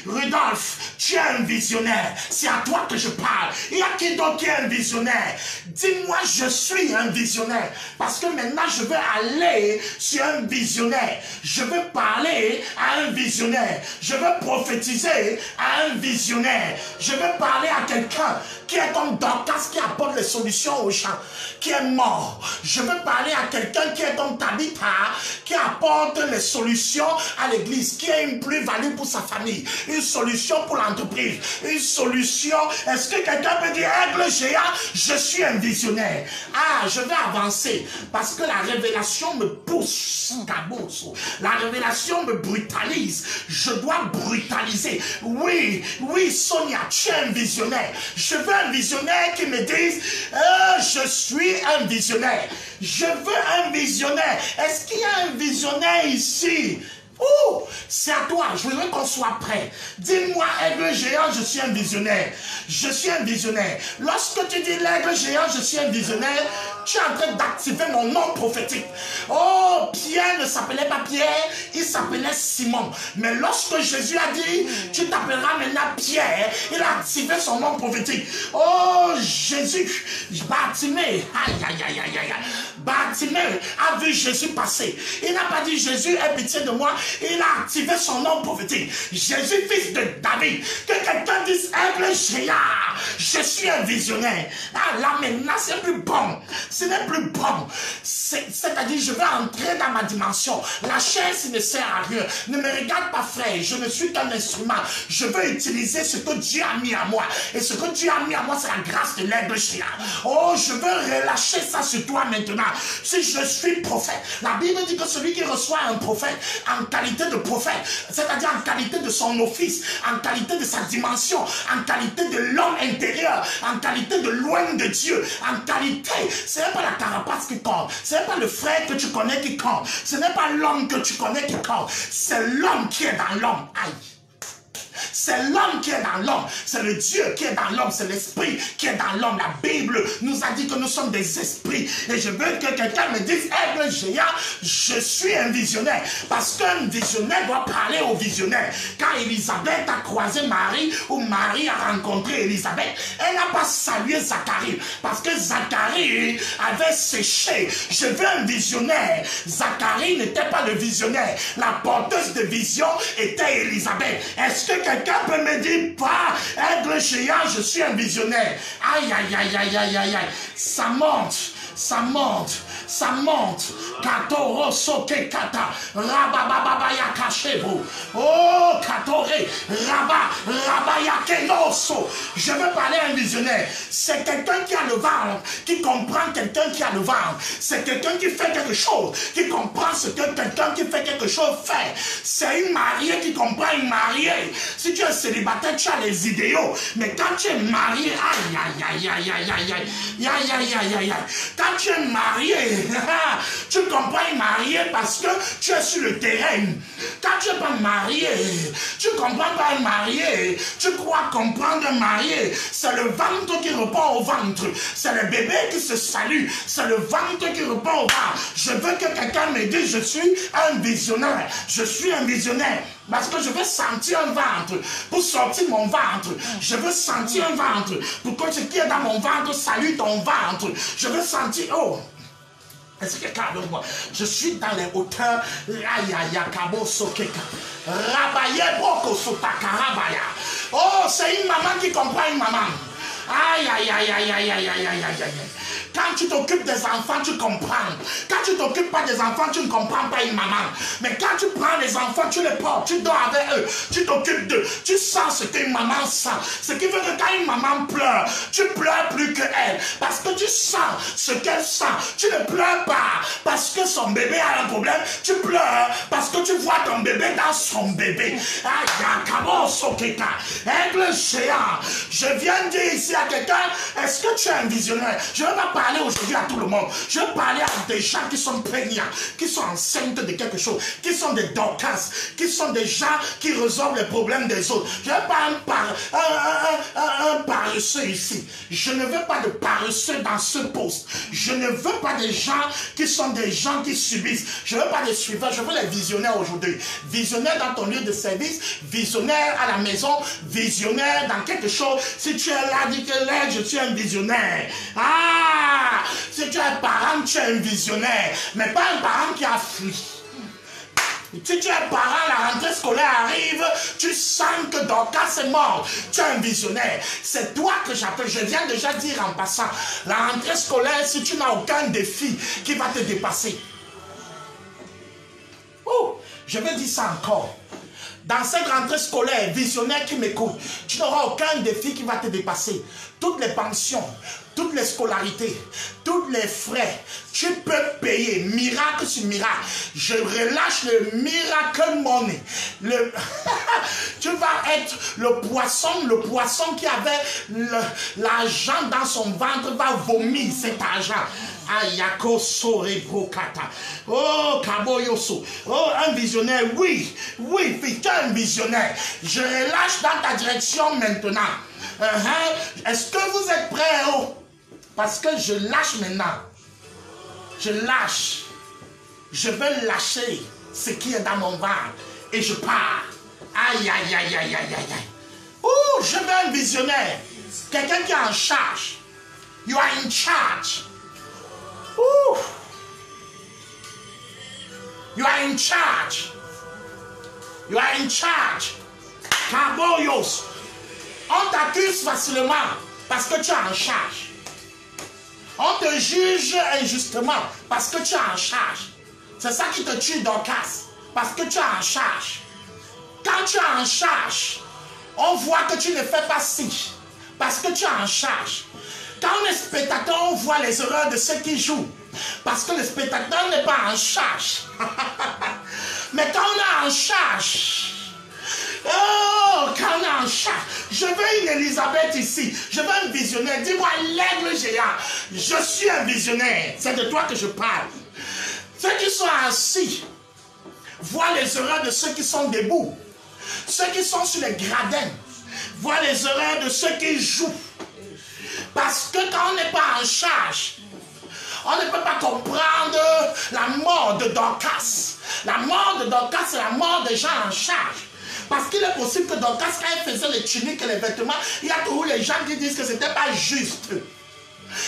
Rudolph, tu es un visionnaire. C'est à toi que je parle. Il y a qui d'autre qui est un visionnaire? Dis-moi, je suis un visionnaire. Parce que maintenant, je veux aller sur un visionnaire. Je veux parler à un visionnaire. Je veux prophétiser à un visionnaire. Je veux parler à quelqu'un qui est comme Dorcas, qui apporte les solutions aux gens, qui est mort. Je veux parler à quelqu'un qui est comme Tabitha, qui apporte les solutions à l'église, qui a une plus-value pour sa famille, une solution pour l'entreprise, une solution. Est-ce que quelqu'un peut dire, aigle géant, je suis un visionnaire? Ah, je vais avancer, parce que la révélation me pousse. La révélation me brutalise. Je dois brutaliser. Oui, Sonia, tu es un visionnaire. Je veux un visionnaire qui me dise, je suis un visionnaire. Je veux un visionnaire. Est-ce qu'il y a un visionnaire ici? Oh, c'est à toi, je voudrais qu'on soit prêt. Dis-moi, aigle géant, je suis un visionnaire. Je suis un visionnaire. Lorsque tu dis l'aigle géant, je suis un visionnaire, tu es en train d'activer mon nom prophétique. Oh, Pierre ne s'appelait pas Pierre, il s'appelait Simon. Mais lorsque Jésus a dit, tu t'appelleras maintenant Pierre, il a activé son nom prophétique. Oh, Jésus, Bartimée, Bartimée a vu Jésus passer. Il n'a pas dit, Jésus, aie pitié de moi. Il a activé son nom prophétique. Jésus, fils de David. Que quelqu'un dise, aigle géant, je suis un visionnaire. Ah, là maintenant, c'est plus bon. Ce n'est plus bon. C'est-à-dire, je vais entrer dans ma dimension. La chair, ça ne sert à rien. Ne me regarde pas, frère. Je ne suis qu'un instrument. Je veux utiliser ce que Dieu a mis à moi. Et ce que Dieu a mis à moi, c'est la grâce de l'aigle géant. Oh, je veux relâcher ça sur toi maintenant. Si je suis prophète, la Bible dit que celui qui reçoit un prophète en qualité de prophète, c'est-à-dire en qualité de son office, en qualité de sa dimension, en qualité de l'homme intérieur, en qualité de loin de Dieu, en qualité, ce n'est pas la carapace qui compte, ce n'est pas le frère que tu connais qui compte, ce n'est pas l'homme que tu connais qui compte, c'est l'homme qui est dans l'homme. Aïe. C'est l'homme qui est dans l'homme, c'est le Dieu qui est dans l'homme, c'est l'esprit qui est dans l'homme. La Bible nous a dit que nous sommes des esprits. Et je veux que quelqu'un me dise, aigle géant, je suis un visionnaire. Parce qu'un visionnaire doit parler au visionnaire. Quand Élisabeth a croisé Marie, ou Marie a rencontré Élisabeth, elle n'a pas salué Zacharie. Parce que Zacharie avait séché. Je veux un visionnaire. Zacharie n'était pas le visionnaire. La porteuse de vision était Élisabeth. Est-ce que quelqu'un peut me dire, pas, aigle géant, je suis un visionnaire? Aïe, aïe, aïe, aïe, aïe, aïe, aïe. Ça monte, ça monte, ça monte. Katoro soke kata, rabababaya kachevo. Oh, katore, rabaya kenoso. Je veux parler à un visionnaire. C'est quelqu'un qui a le ventre, qui comprend quelqu'un qui a le ventre. C'est quelqu'un qui fait quelque chose, qui comprend ce que quelqu'un qui fait quelque chose fait. C'est une mariée qui comprend une mariée. Si tu es célibataire, tu as les idéaux. Mais quand tu es marié, aïe, aïe, aïe, aïe, aïe, aïe, aïe, aïe, aïe, aïe, aïe, aïe. Quand tu es marié, tu comprends une mariée parce que tu es sur le terrain. Quand tu n'es pas marié, tu ne comprends pas un marié. Tu crois comprendre un marié. C'est le ventre qui répond au ventre. C'est le bébé qui se salue. C'est le ventre qui répond au ventre. Je veux que quelqu'un me dise, je suis un visionnaire. Je suis un visionnaire. Parce que je veux sentir un ventre pour sortir mon ventre. Je veux sentir un ventre pour que ce qui est dans mon ventre salue ton ventre. Je veux sentir... Oh! Est-ce que quelqu'un avec moi? Je suis dans les hauteurs. Oh, c'est une maman qui comprend une maman. Aïe, aïe, aïe, aïe, aïe, aïe, aïe, aïe, aïe. Quand tu t'occupes des enfants, tu comprends. Quand tu ne t'occupes pas des enfants, tu ne comprends pas une maman. Mais quand tu prends les enfants, tu les portes, tu dors avec eux, tu t'occupes d'eux, tu sens ce qu'une maman sent. Ce qui veut que quand une maman pleure, tu pleures plus qu'elle. Parce que tu sens ce qu'elle sent. Tu ne pleures pas parce que son bébé a un problème. Tu pleures parce que tu vois ton bébé dans son bébé. Aigle géant. Je viens de dire ici à quelqu'un, est-ce que tu es un visionnaire? Je ne vais pas parler aujourd'hui à tout le monde. Je vais parler à des gens qui sont prégnants, qui sont enceintes de quelque chose, qui sont des Dorcas, qui sont des gens qui résolvent les problèmes des autres. Je ne vais pas un paresseux ici. Je ne veux pas de paresseux dans ce poste. Je ne veux pas des gens qui sont des gens qui subissent. Je ne veux pas des suivants, je veux les visionnaires aujourd'hui. Visionnaire dans ton lieu de service, visionnaire à la maison, visionnaire dans quelque chose. Si tu es là, dis que là, je suis un visionnaire. Ah! Si tu es un parent, tu es un visionnaire. Mais pas un parent qui a fui. Si tu es un parent, la rentrée scolaire arrive, tu sens que Dorcas est mort. Tu es un visionnaire. C'est toi que j'appelle. Je viens déjà dire en passant. La rentrée scolaire, si tu n'as aucun défi qui va te dépasser. Oh, je vais dire ça encore. Dans cette rentrée scolaire, visionnaire qui m'écoute, tu n'auras aucun défi qui va te dépasser. Toutes les pensions, toutes les scolarités, tous les frais, tu peux payer miracle sur miracle. Je relâche le miracle money. Tu vas être le poisson qui avait l'argent dans son ventre va vomir cet argent. Ayako Sorebrokata. Oh, Kaboyoso. Oh, un visionnaire. Oui, tu es un visionnaire. Je relâche dans ta direction maintenant. Est-ce que vous êtes prêts? Oh? Parce que je lâche maintenant. Je lâche. Je vais lâcher ce qui est dans mon ventre. Et je pars. Aïe, aïe, aïe, aïe, aïe, aïe. Oh, je veux un visionnaire. Quelqu'un qui est en charge. You are in charge. Ooh. You are in charge. You are in charge. Kaboyos. On t'accuse facilement parce que tu es en charge. On te juge injustement parce que tu es en charge. C'est ça qui te tue Dorcas. Parce que tu es en charge. Quand tu es en charge, on voit que tu ne fais pas ci. Parce que tu es en charge. Quand on est spectateur, on voit les erreurs de ceux qui jouent. Parce que le spectateur n'est pas en charge. Mais quand on est en charge, oh, quand on est en charge, je veux une Elisabeth ici. Je veux un visionnaire. Dis-moi, l'aigle géant. Je suis un visionnaire. C'est de toi que je parle. Ceux qui sont assis voient les erreurs de ceux qui sont debout. Ceux qui sont sur les gradins voient les erreurs de ceux qui jouent. Parce que quand on n'est pas en charge, on ne peut pas comprendre la mort de Dorcas. La mort de Dorcas, c'est la mort des gens en charge. Parce qu'il est possible que Dorcas, quand elle faisait les tuniques et les vêtements, il y a toujours les gens qui disent que ce n'était pas juste.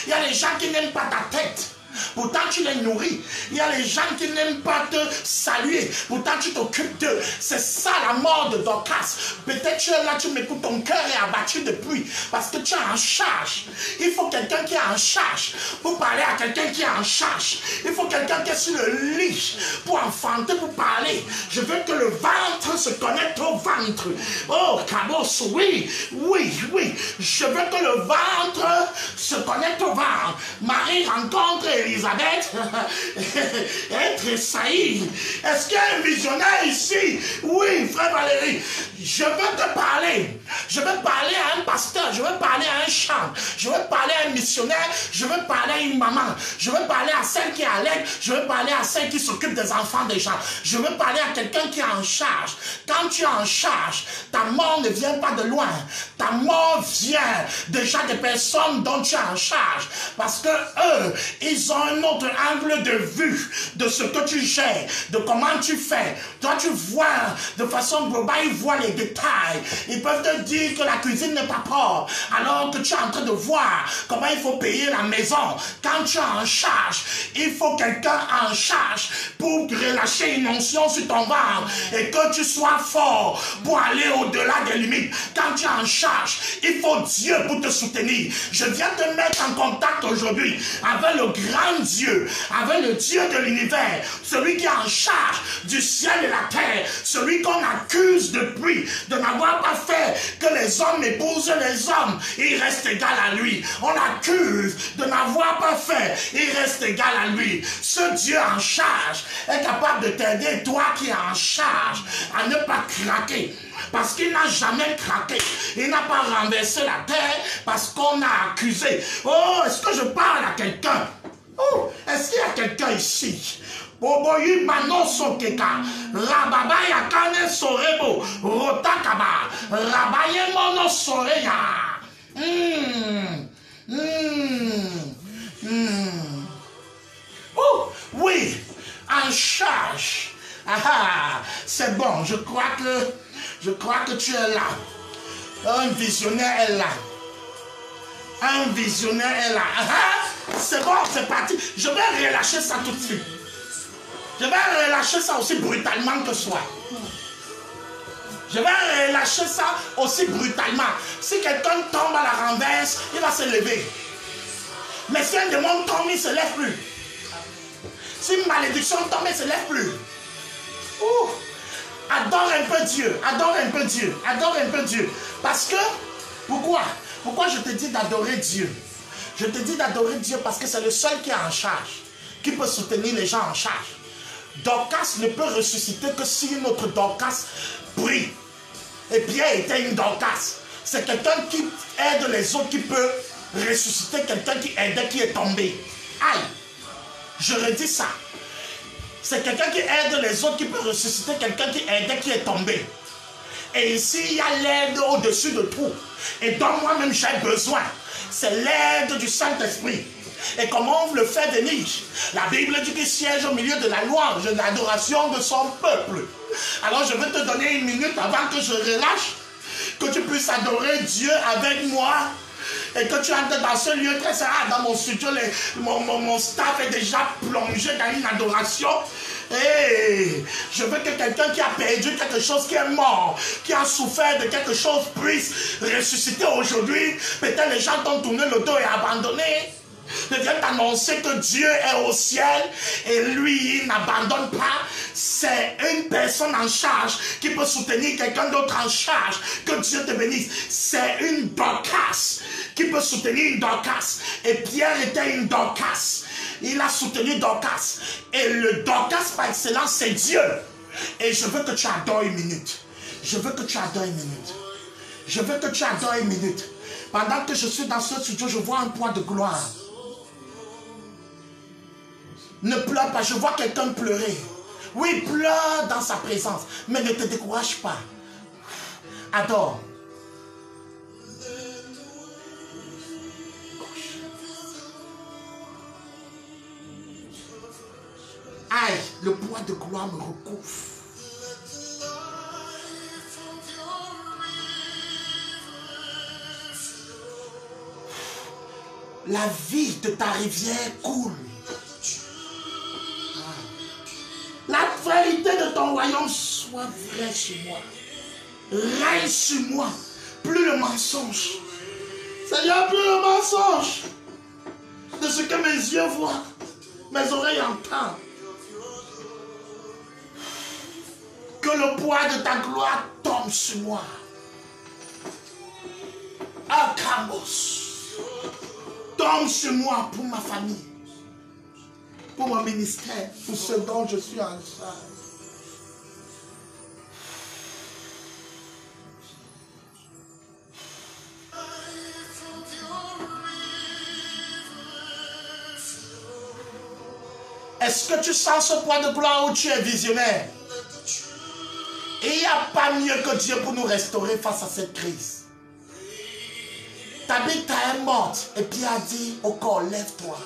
Il y a les gens qui n'aiment pas ta tête. Pourtant tu les nourris. Il y a les gens qui n'aiment pas te saluer. Pourtant tu t'occupes d'eux. C'est ça la mort de Dorcas. Peut-être tu es là, tu m'écoutes, ton cœur est abattu depuis. Parce que tu es en charge. Il faut quelqu'un qui est en charge pour parler à quelqu'un qui est en charge. Il faut quelqu'un qui est sur le lit pour enfanter, pour parler. Je veux que le ventre se connecte au ventre. Oh, Cabos, oui. Je veux que le ventre se connecte au ventre. Marie rencontre Elisabeth, être saillie. Est-ce qu'il y a un visionnaire ici? Oui, frère Valérie. Je veux te parler. Je veux parler à un pasteur. Je veux parler à un chant. Je veux parler à un missionnaire. Je veux parler à une maman. Je veux parler à celle qui est à l'aide. Je veux parler à celle qui s'occupe des enfants des gens. Je veux parler à quelqu'un qui est en charge. Quand tu es en charge, ta mort ne vient pas de loin. Ta mort vient déjà des personnes dont tu es en charge. Parce que eux, ils ont un autre angle de vue de ce que tu gères, de comment tu fais. Toi, tu vois de façon globale, ils voient les détails. Ils peuvent te dire que la cuisine n'est pas propre, alors que tu es en train de voir comment il faut payer la maison. Quand tu es en charge, il faut quelqu'un en charge pour relâcher une onction sur ton ventre et que tu sois fort pour aller au-delà des limites. Quand tu es en charge, il faut Dieu pour te soutenir. Je viens te mettre en contact aujourd'hui avec le grand Dieu, avec le Dieu de l'univers, celui qui est en charge du ciel et la terre, celui qu'on accuse depuis de n'avoir pas fait que les hommes épousent les hommes, il reste égal à lui. On accuse de n'avoir pas fait, il reste égal à lui. Ce Dieu en charge est capable de t'aider, toi qui es en charge, à ne pas craquer. Parce qu'il n'a jamais craqué. Il n'a pas renversé la terre parce qu'on a accusé. Oh, est-ce que je parle à quelqu'un? Oh, est-ce qu'il y a quelqu'un ici? Boboyi manoso keka, rababaya kane sorebo, rotakaba, rabaye mono soreya. Oh, oui, en charge. Ah, c'est bon, je crois que tu es là. Un visionnaire est là. Un visionnaire est là. Ah, c'est bon, c'est parti. Je vais relâcher ça tout de suite. Je vais relâcher ça aussi brutalement que soit. Je vais relâcher ça aussi brutalement. Si quelqu'un tombe à la renverse, il va se lever. Mais si un démon tombe, il ne se lève plus. Si une malédiction tombe, il ne se lève plus. Ouh. Adore un peu Dieu. Adore un peu Dieu. Adore un peu Dieu. Parce que, pourquoi? Pourquoi je te dis d'adorer Dieu? Je te dis d'adorer Dieu parce que c'est le seul qui est en charge, qui peut soutenir les gens en charge. Dorcas ne peut ressusciter que si une autre Dorcas prie. Et Pierre était une Dorcas. C'est quelqu'un qui aide les autres qui peut ressusciter quelqu'un qui aidait, qui est tombé. Aïe! Je redis ça. C'est quelqu'un qui aide les autres qui peut ressusciter quelqu'un qui aidait, qui est tombé. Et ici, il y a l'aide au-dessus de tout. Et dont moi-même j'ai besoin. C'est l'aide du Saint-Esprit. Et comment on le fait venir? La Bible dit qu'il siège au milieu de la louange, de l'adoration de son peuple. Alors je vais te donner une minute avant que je relâche, que tu puisses adorer Dieu avec moi. Et que tu entres dans ce lieu très serré, dans mon studio, mon staff est déjà plongé dans une adoration. Et je veux que quelqu'un qui a perdu quelque chose, qui est mort, qui a souffert de quelque chose, puisse ressusciter aujourd'hui. Peut-être les gens t'ont tourné le dos et abandonné. Je viens t'annoncer que Dieu est au ciel et lui, il n'abandonne pas. C'est une personne en charge qui peut soutenir quelqu'un d'autre en charge. Que Dieu te bénisse. C'est une Dorcas qui peut soutenir une Dorcas. Et Pierre était une Dorcas. Il a soutenu Dorcas. Et le Dorcas par excellence, c'est Dieu. Et je veux que tu adores une minute. Je veux que tu adores une minute. Je veux que tu adores une minute. Pendant que je suis dans ce studio, je vois un poids de gloire. Ne pleure pas, je vois quelqu'un pleurer. Oui, pleure dans sa présence, mais ne te décourage pas. Adore. Aïe, le poids de gloire me recouvre. La vie de ta rivière coule. La vérité de ton royaume soit vraie sur moi. Règne sur moi. Plus le mensonge. Seigneur, plus le mensonge. De ce que mes yeux voient, mes oreilles entendent. Que le poids de ta gloire tombe sur moi. Akamos. Tombe sur moi pour ma famille. Pour mon ministère, pour ce dont je suis en charge. Est-ce que tu sens ce poids de gloire où tu es visionnaire? Et il n'y a pas mieux que Dieu pour nous restaurer face à cette crise. Tabitha est morte et Pierre a dit au corps, lève-toi.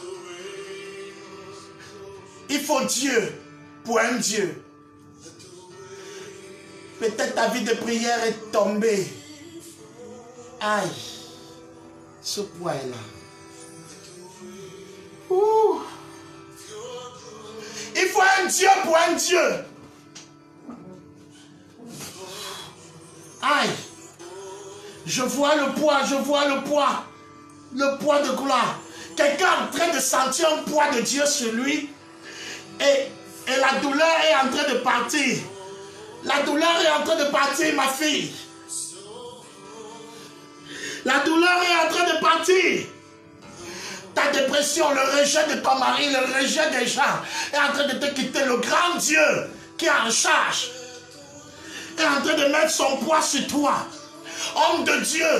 Il faut Dieu pour un Dieu. Peut-être ta vie de prière est tombée. Aïe, ce poids est là. Ouh. Il faut un Dieu pour un Dieu. Aïe, je vois le poids, je vois le poids de gloire. Quelqu'un est en train de sentir un poids de Dieu sur lui. Et la douleur est en train de partir. La douleur est en train de partir, ma fille. La douleur est en train de partir. Ta dépression, le rejet de ton mari, le rejet des gens est en train de te quitter. Le grand Dieu qui est en charge est en train de mettre son poids sur toi. Homme de Dieu,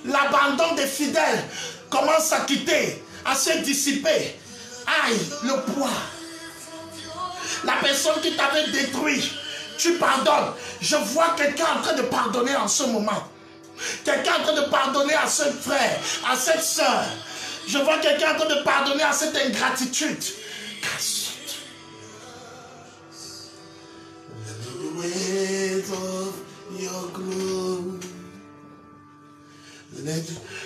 l'abandon des fidèles commence à quitter, à se dissiper. Aïe, le poids. La personne qui t'avait détruit, tu pardonnes. Je vois quelqu'un en train de pardonner en ce moment. Quelqu'un en train de pardonner à ce frère, à cette soeur. Je vois quelqu'un en train de pardonner à cette ingratitude.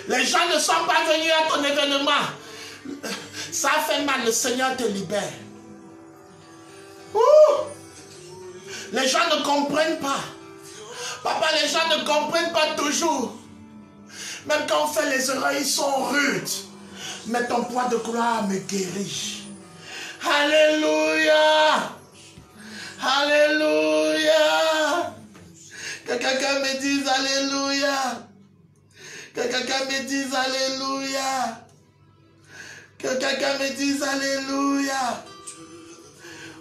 Les gens ne sont pas venus à ton événement. Ça fait mal, le Seigneur te libère. Les gens ne comprennent pas. Papa, les gens ne comprennent pas toujours. Même quand on fait les erreurs, ils sont rudes. Mais ton poids de gloire me guérit. Alléluia. Alléluia. Que quelqu'un me dise Alléluia. Que quelqu'un me dise Alléluia. Que quelqu'un me dise Alléluia.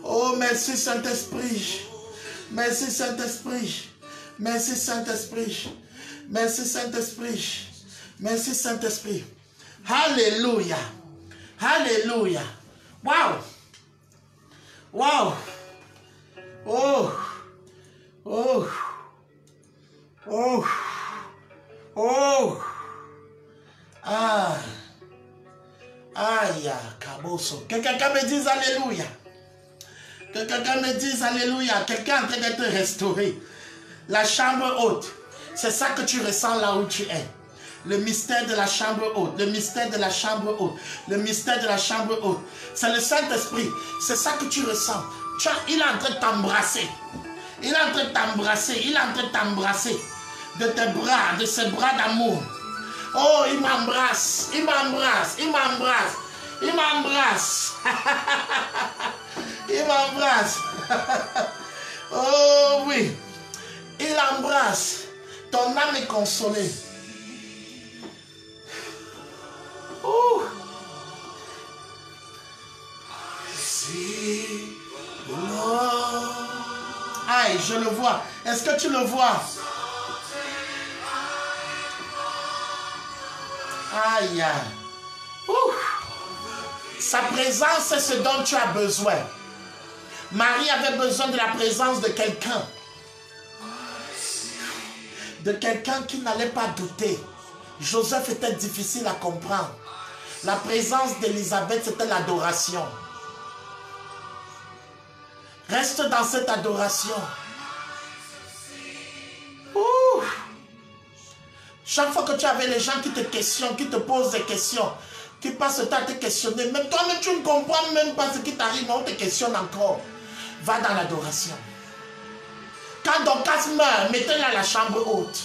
Oh, merci Saint-Esprit. Merci Saint-Esprit. Merci Saint-Esprit. Merci Saint-Esprit. Merci Saint-Esprit. Alléluia. Alléluia. Wow. Wow. Oh. Oh. Oh. Oh. Ah. Aïe, Kaboso. Que quelqu'un me dise Alléluia. Que quelqu'un me dise Alléluia. Quelqu'un est en train d'être restauré. La chambre haute. C'est ça que tu ressens là où tu es. Le mystère de la chambre haute. Le mystère de la chambre haute. Le mystère de la chambre haute. C'est le Saint-Esprit. C'est ça que tu ressens. Il est en train de t'embrasser. Il est en train de t'embrasser. Il est en train de t'embrasser. De tes bras. De ses bras d'amour. Oh, il m'embrasse. Il m'embrasse. Il m'embrasse. Il m'embrasse. Il m'embrasse. Oh oui. Il embrasse. Ton âme est consolée. Oh. Aïe, je le vois. Est-ce que tu le vois? Aïe. Sa présence, c'est ce dont tu as besoin. Marie avait besoin de la présence de quelqu'un. De quelqu'un qui n'allait pas douter. Joseph était difficile à comprendre. La présence d'Élisabeth, c'était l'adoration. Reste dans cette adoration. Ouh. Chaque fois que tu avais les gens qui te questionnent, qui te posent des questions, qui passent le temps à te questionner, même toi-même tu ne comprends même pas ce qui t'arrive, mais on te questionne encore. Va dans l'adoration. Quand Dorcas meurt, mettez-le à la chambre haute.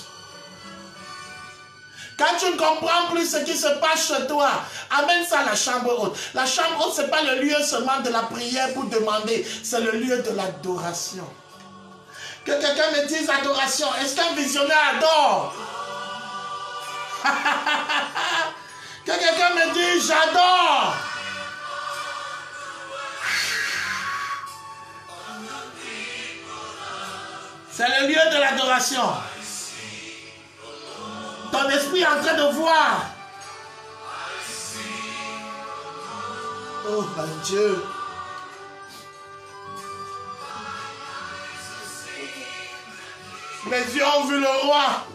Quand tu ne comprends plus ce qui se passe chez toi, amène ça à la chambre haute. La chambre haute, ce n'est pas le lieu seulement de la prière pour demander, c'est le lieu de l'adoration. Que quelqu'un me dise adoration. Est-ce qu'un visionnaire adore? Que quelqu'un me dise j'adore. C'est le lieu de l'adoration. Ton esprit est en train de voir. Oh mon Dieu. Mes yeux ont vu le roi.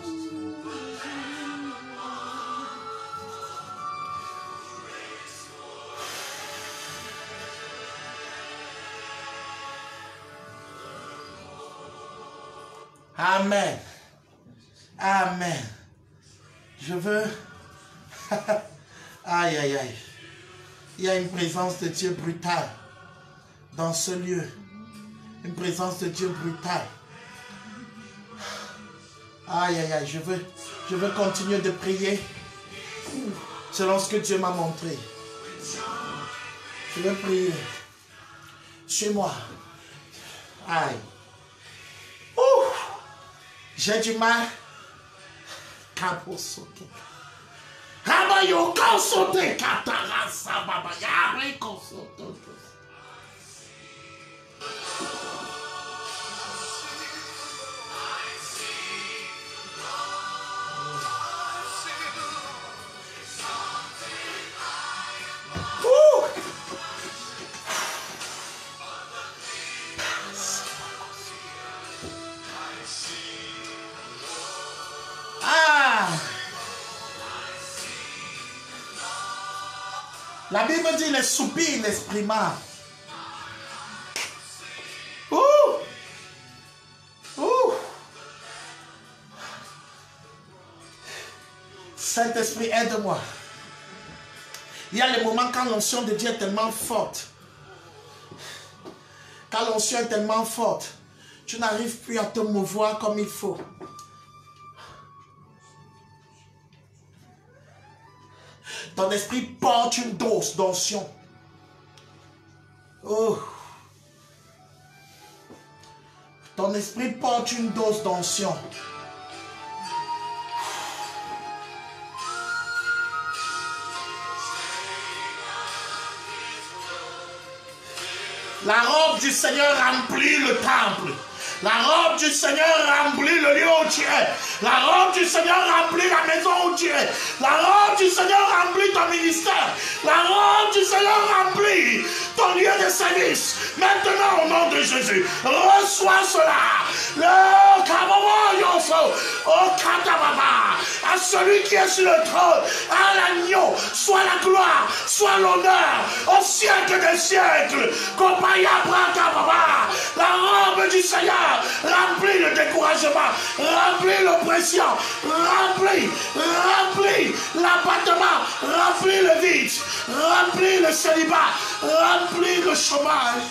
Amen. Amen. Je veux... Aïe, aïe, aïe. Il y a une présence de Dieu brutale dans ce lieu. Une présence de Dieu brutale. Aïe, aïe, aïe. Je veux continuer de prier selon ce que Dieu m'a montré. Je veux prier. Chez moi. Aïe. J'ai du mal. Kabosoke. Rabayo konsote katarasa baba yabre konsote. Ah! La Bible dit les soupirs l'exprima. Ouh! Ouh! Saint-Esprit, aide-moi. Il y a les moments quand l'onction de Dieu est tellement forte. Quand l'onction est tellement forte, tu n'arrives plus à te mouvoir comme il faut. Ton esprit porte une dose d'onction. Oh. Ton esprit porte une dose d'onction. La robe du Seigneur remplit le temple. La robe du Seigneur remplit le lieu où tu es. La robe du Seigneur remplit la maison où tu es. La robe du Seigneur remplit ton ministère. La robe du Seigneur remplit ton lieu de service. Maintenant, au nom de Jésus, reçois cela. Le Kababayoso, au Katababa, à celui qui est sur le trône, à l'agneau, soit la gloire, soit l'honneur, au siècle des siècles. Kopaya Brakababa, la robe du Seigneur remplit le découragement, remplit l'oppression, remplit l'abattement, remplit le vide, remplit le célibat, remplit le chômage.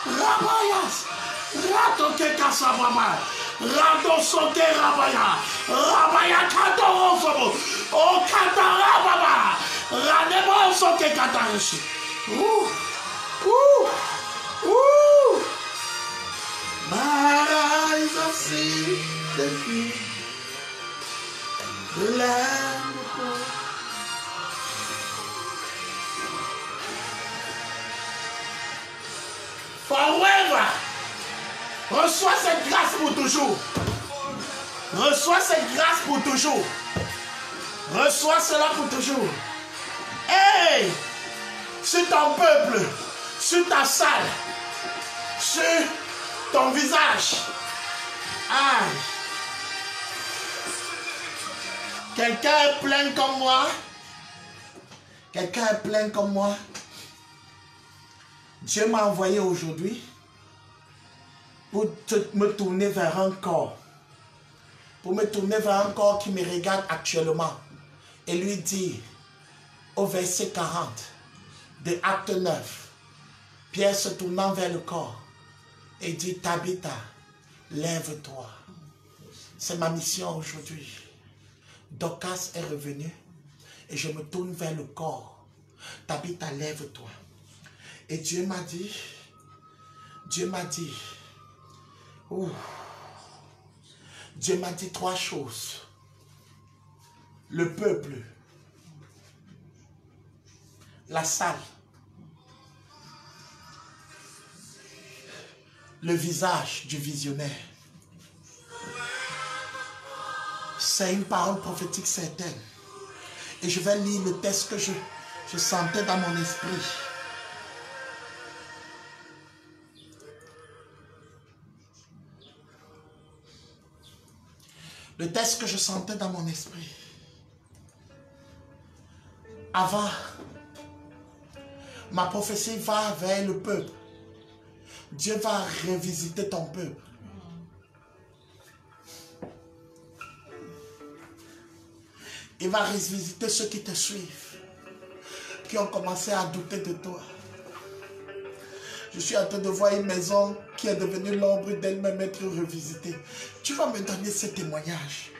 Rabayas, Ratoke Kasababa, Radosoke Rabaya, Rabaya Katorosobo, O Katarababa, Radebosoke Katarishi. My eyes have seen the King, the Lamb of God. Forever. Reçois cette grâce pour toujours. Reçois cette grâce pour toujours. Reçois cela pour toujours. Hey! Sur ton peuple, sur ta salle, sur ton visage. Aïe! Quelqu'un est plein comme moi? Quelqu'un est plein comme moi? Dieu m'a envoyé aujourd'hui pour me tourner vers un corps. Pour me tourner vers un corps qui me regarde actuellement. Et lui dire, au verset 40 de Acte 9, Pierre se tournant vers le corps et dit, Tabitha, lève-toi. C'est ma mission aujourd'hui. Dorcas est revenu et je me tourne vers le corps. Tabitha, lève-toi. Et Dieu m'a dit, Dieu m'a dit 3 choses. Le peuple, la salle, le visage du visionnaire. C'est une parole prophétique certaine. Et je vais lire le texte que je sentais dans mon esprit. Le texte que je sentais dans mon esprit. Avant, ma prophétie va vers le peuple. Dieu va revisiter ton peuple. Il va revisiter ceux qui te suivent, qui ont commencé à douter de toi. Je suis en train de voir une maison qui est devenue l'ombre d'elle-même être revisitée. Tu vas me donner ce témoignage.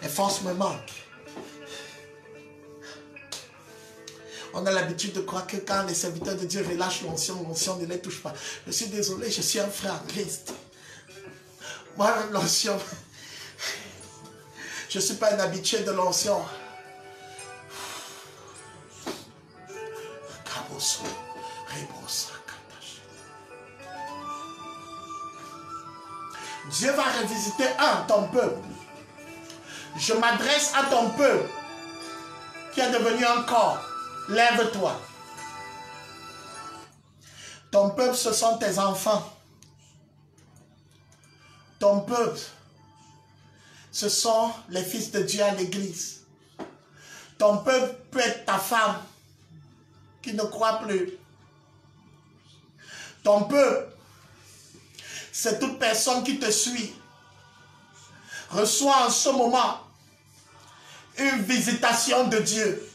Les forces me manquent. On a l'habitude de croire que quand les serviteurs de Dieu relâchent l'onction, l'onction ne les touche pas. Je suis désolé, je suis un frère en Christ. Moi, l'onction, je ne suis pas un habitué de l'onction. Dieu va revisiter ton peuple. Je m'adresse à ton peuple qui est devenu un corps. Lève-toi. Ton peuple, ce sont tes enfants. Ton peuple, ce sont les fils de Dieu à l'église. Ton peuple peut être ta femme qui ne croit plus. Ton peuple, c'est toute personne qui te suit. Reçois en ce moment une visitation de Dieu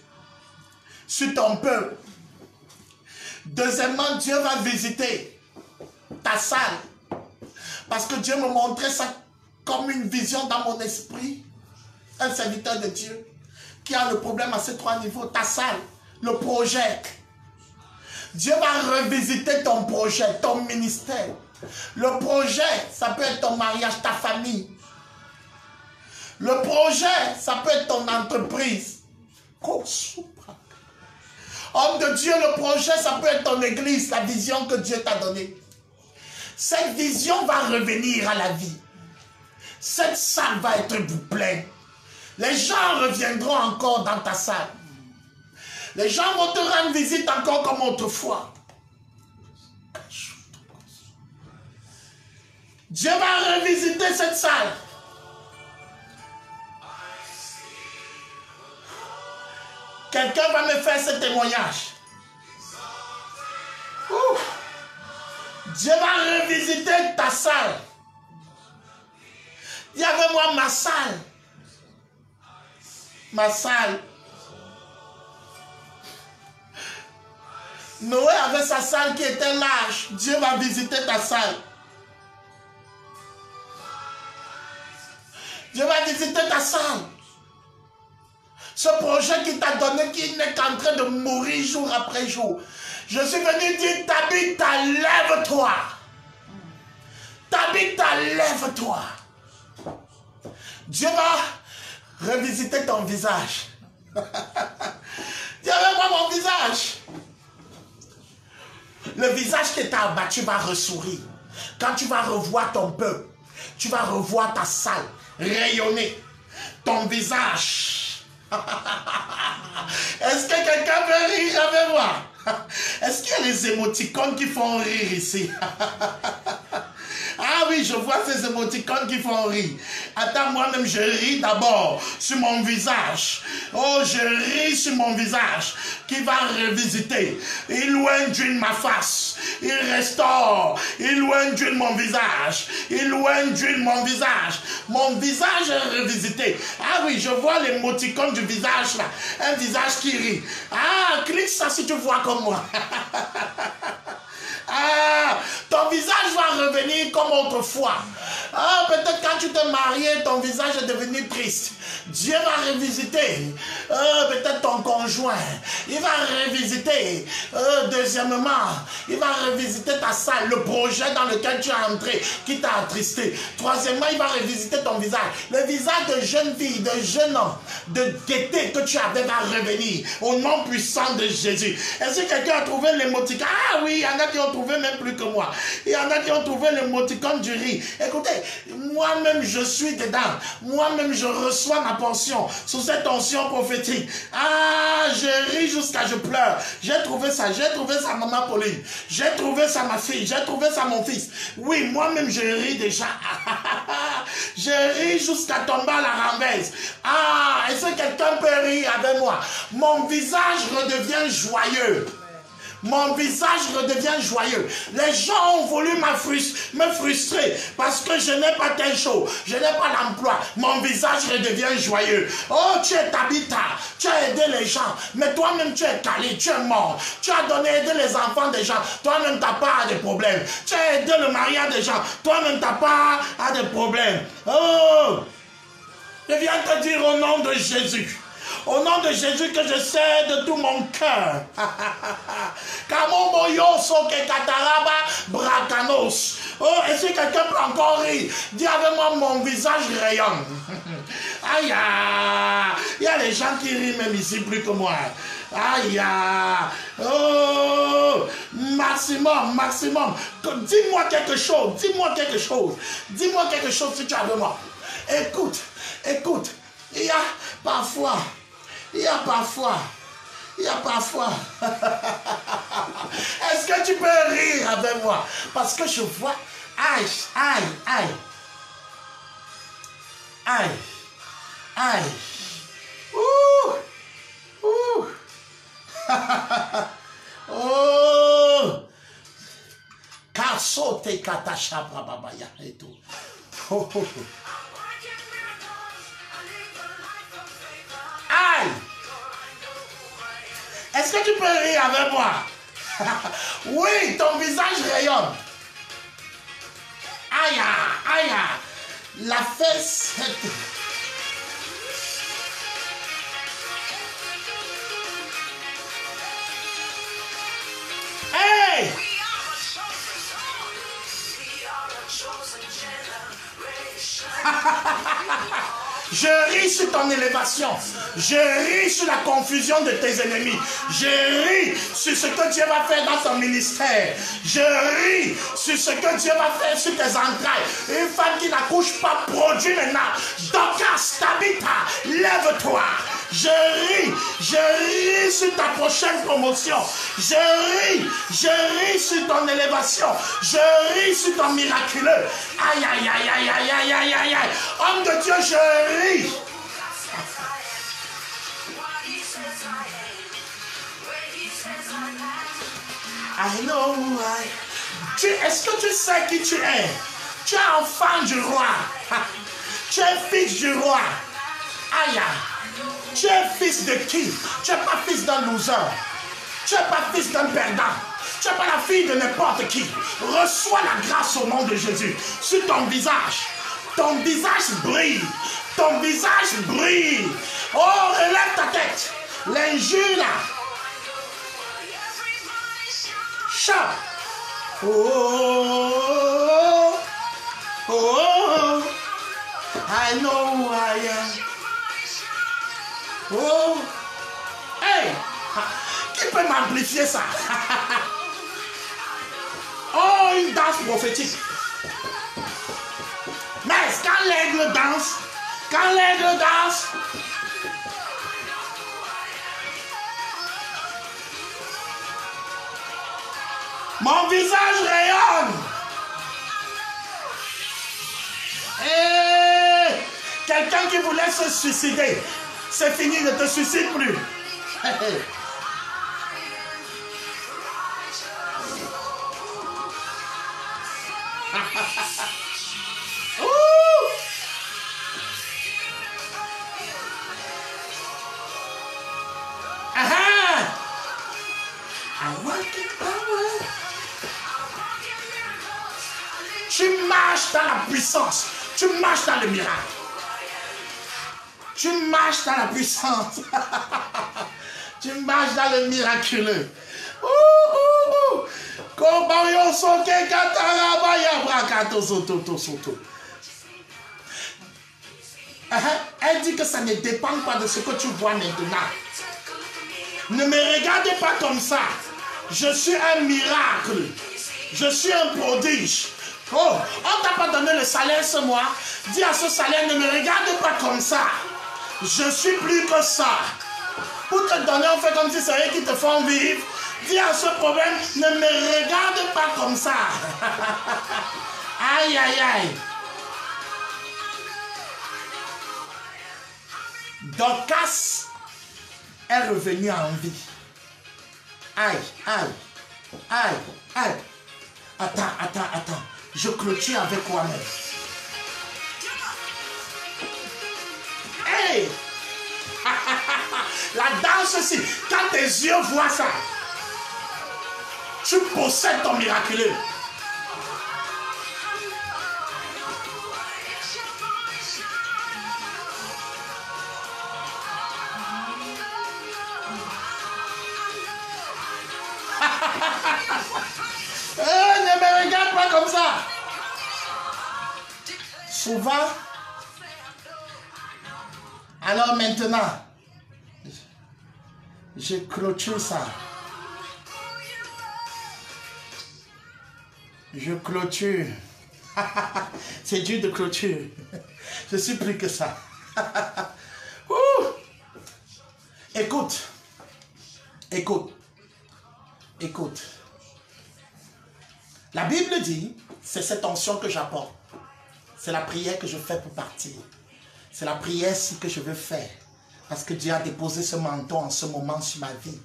sur ton peuple. Deuxièmement, Dieu va visiter ta salle. Parce que Dieu me montrait ça comme une vision dans mon esprit. Un serviteur de Dieu qui a le problème à ces trois niveaux. Ta salle, le projet. Dieu va revisiter ton projet, ton ministère. Le projet, ça peut être ton mariage, ta famille. Le projet, ça peut être ton entreprise. Homme de Dieu, le projet, ça peut être ton église, la vision que Dieu t'a donnée. Cette vision va revenir à la vie. Cette salle va être pleine. Les gens reviendront encore dans ta salle. Les gens vont te rendre visite encore comme autrefois. Dieu va revisiter cette salle. Quelqu'un va me faire ce témoignage. Dieu va revisiter ta salle. Dis avec moi ma salle. Ma salle. Noé avait sa salle qui était large. Dieu va visiter ta salle. Dieu va visiter ta salle. Ce projet qui t'a donné, qui n'est qu'en train de mourir jour après jour. Je suis venu dire, Tabitha, lève-toi. Tabitha, lève-toi. Dieu va revisiter ton visage. Dieu va voir mon visage. Le visage qui t'a abattu va ressourire. Quand tu vas revoir ton peuple, tu vas revoir ta salle rayonner. Ton visage. Est-ce que quelqu'un veut rire avec moi? Est-ce qu'il y a les émoticônes qui font rire ici? Ah oui, je vois ces émoticônes qui font rire. Attends, moi-même, je ris d'abord sur mon visage. Oh, je ris sur mon visage qui va revisiter. Il loin d'une ma face. Il restaure. Il loin d'une mon visage. Il loin d'une mon visage. Mon visage est revisité. Ah oui, je vois l'émoticône du visage là. Un visage qui rit. Ah, clique ça si tu vois comme moi. Ah, ton visage va revenir comme autrefois. Ah, peut-être quand tu t'es marié, ton visage est devenu triste. Dieu va revisiter. Peut-être ton conjoint. Il va revisiter. Deuxièmement, il va revisiter ta salle, le projet dans lequel tu es entré, qui t'a attristé. Troisièmement, il va revisiter ton visage. Le visage de jeune fille, de jeune homme, de gaieté que tu avais va revenir. Au nom puissant de Jésus. Est-ce que quelqu'un a trouvé l'émoticône? Ah oui, il y en a qui ont trouvé même plus que moi. Il y en a qui ont trouvé l'émoticône du riz. Écoutez, moi-même je suis dedans. Moi-même je reçois ma portion sous cette onction prophétique. Ah, je ris jusqu'à je pleure. J'ai trouvé ça maman Pauline. J'ai trouvé ça ma fille. J'ai trouvé ça mon fils. Oui, moi-même je ris déjà. Je ris jusqu'à tomber à la renverse. Ah, est-ce que quelqu'un peut rire avec moi? Mon visage redevient joyeux. Mon visage redevient joyeux. Les gens ont voulu me frustrer parce que je n'ai pas telle chose. Je n'ai pas l'emploi. Mon visage redevient joyeux. Oh, tu es Tabitha. Tu as aidé les gens. Mais toi-même, tu es calé. Tu es mort. Tu as aidé les enfants des gens. Toi-même, tu n'as pas de problème. Tu as aidé le mariage des gens. Toi-même, tu n'as pas de problème. Oh, je viens te dire au nom de Jésus. Au nom de Jésus que je sais de tout mon cœur. Oh, est-ce que quelqu'un peut encore rire? Dis avec moi, mon visage rayonne. Aïe, il y a les gens qui rient même ici plus que moi. Aïe, oh, maximum. Dis-moi quelque chose. Dis-moi quelque chose si tu es avec moi. Écoute. Il y a parfois. Est-ce que tu peux rire avec moi? Parce que je vois. Aïe. Aïe. Aïe. Ouh. Ouh. Oh. Kasote katasha babaya et tout. Oh, oh, oh. Aïe. Est-ce que tu peux rire avec moi? Oui, ton visage rayonne. Aïe, aïe, la fesse. Hey! Je ris sur ton élévation. Je ris sur la confusion de tes ennemis. Je ris sur ce que Dieu va faire dans ton ministère. Je ris sur ce que Dieu va faire sur tes entrailles. Une femme qui n'accouche pas produit maintenant. Dorcas, Tabitha, lève-toi. Je ris sur ta prochaine promotion. Je ris sur ton élévation. Je ris sur ton miraculeux. Aïe, aïe, aïe, aïe, aïe, aïe, aïe, aïe, aïe. Homme de Dieu, je ris. I know why. Est-ce que tu sais qui tu es? Tu es enfant du roi. Tu es fils du roi. Aïe. Tu es fils de qui? Tu n'es pas fils d'un loser. Tu n'es pas fils d'un perdant. Tu n'es pas la fille de n'importe qui. Reçois la grâce au nom de Jésus. Sur ton visage. Ton visage brille. Ton visage brille. Oh, relève ta tête. L'injure là. Chant. Oh, oh, oh, oh, I know I am. Oh, hey, qui peut m'amplifier ça? Oh, une danse prophétique. Mais quand l'aigle danse, mon visage rayonne. Hey, quelqu'un qui voulait se suicider, c'est fini, ne te suicide plus. Hey, hey. Tu marches dans la puissance. Tu marches dans le miracle. Tu marches dans la puissance. Tu marches dans le miraculeux. Elle dit que ça ne dépend pas de ce que tu vois maintenant. Ne me regardez pas comme ça. Je suis un miracle. Je suis un prodige. Oh, on t'a pas donné le salaire ce mois. Dis à ce salaire, ne me regarde pas comme ça. Je suis plus que ça. Pour te donner, on fait comme si c'est eux qui te font vivre. Dis à ce problème, ne me regarde pas comme ça. Aïe, aïe, aïe. Dorcas est revenu en vie. Aïe, aïe, aïe, aïe. Attends. Je clôture avec moi-même. Hey! La danse aussi, quand tes yeux voient ça, tu possèdes ton miraculeux. Ne me regarde pas comme ça. Souvent, alors maintenant, je clôture ça. Je clôture. C'est dur de clôture. Je suis plus que ça. Écoute. La Bible dit, c'est cette onction que j'apporte. C'est la prière que je fais pour partir. C'est la prière ci que je veux faire. Parce que Dieu a déposé ce manteau en ce moment sur ma vie.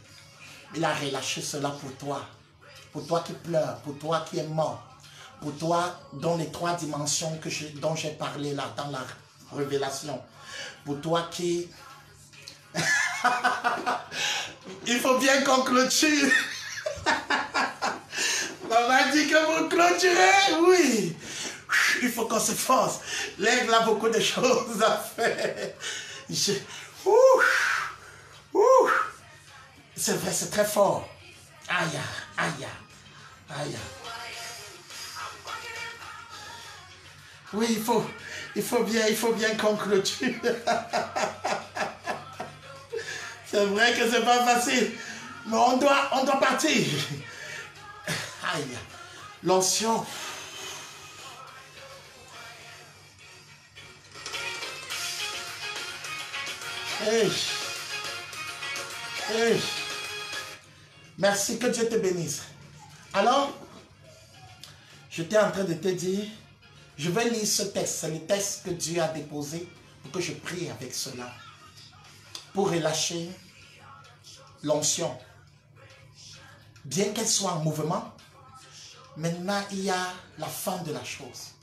Il a relâché cela pour toi. Pour toi qui pleures, pour toi qui es mort. Pour toi dans les 3 dimensions dont j'ai parlé là, dans la révélation. Pour toi qui... Il faut bien qu'on clôture. Maman dit que vous clôturez, oui. Il faut qu'on se force. L'aigle a beaucoup de choses à faire. C'est vrai, c'est très fort. Aïe, aïe, aïe. Oui, il faut bien qu'on clôture. C'est vrai que c'est pas facile. Mais on doit partir. Aïe. L'onction. Hey. Hey. Merci, que Dieu te bénisse. Alors, j'étais en train de te dire, je vais lire ce texte. C'est le texte que Dieu a déposé pour que je prie avec cela. Pour relâcher l'onction. Bien qu'elle soit en mouvement, maintenant il y a la fin de la chose.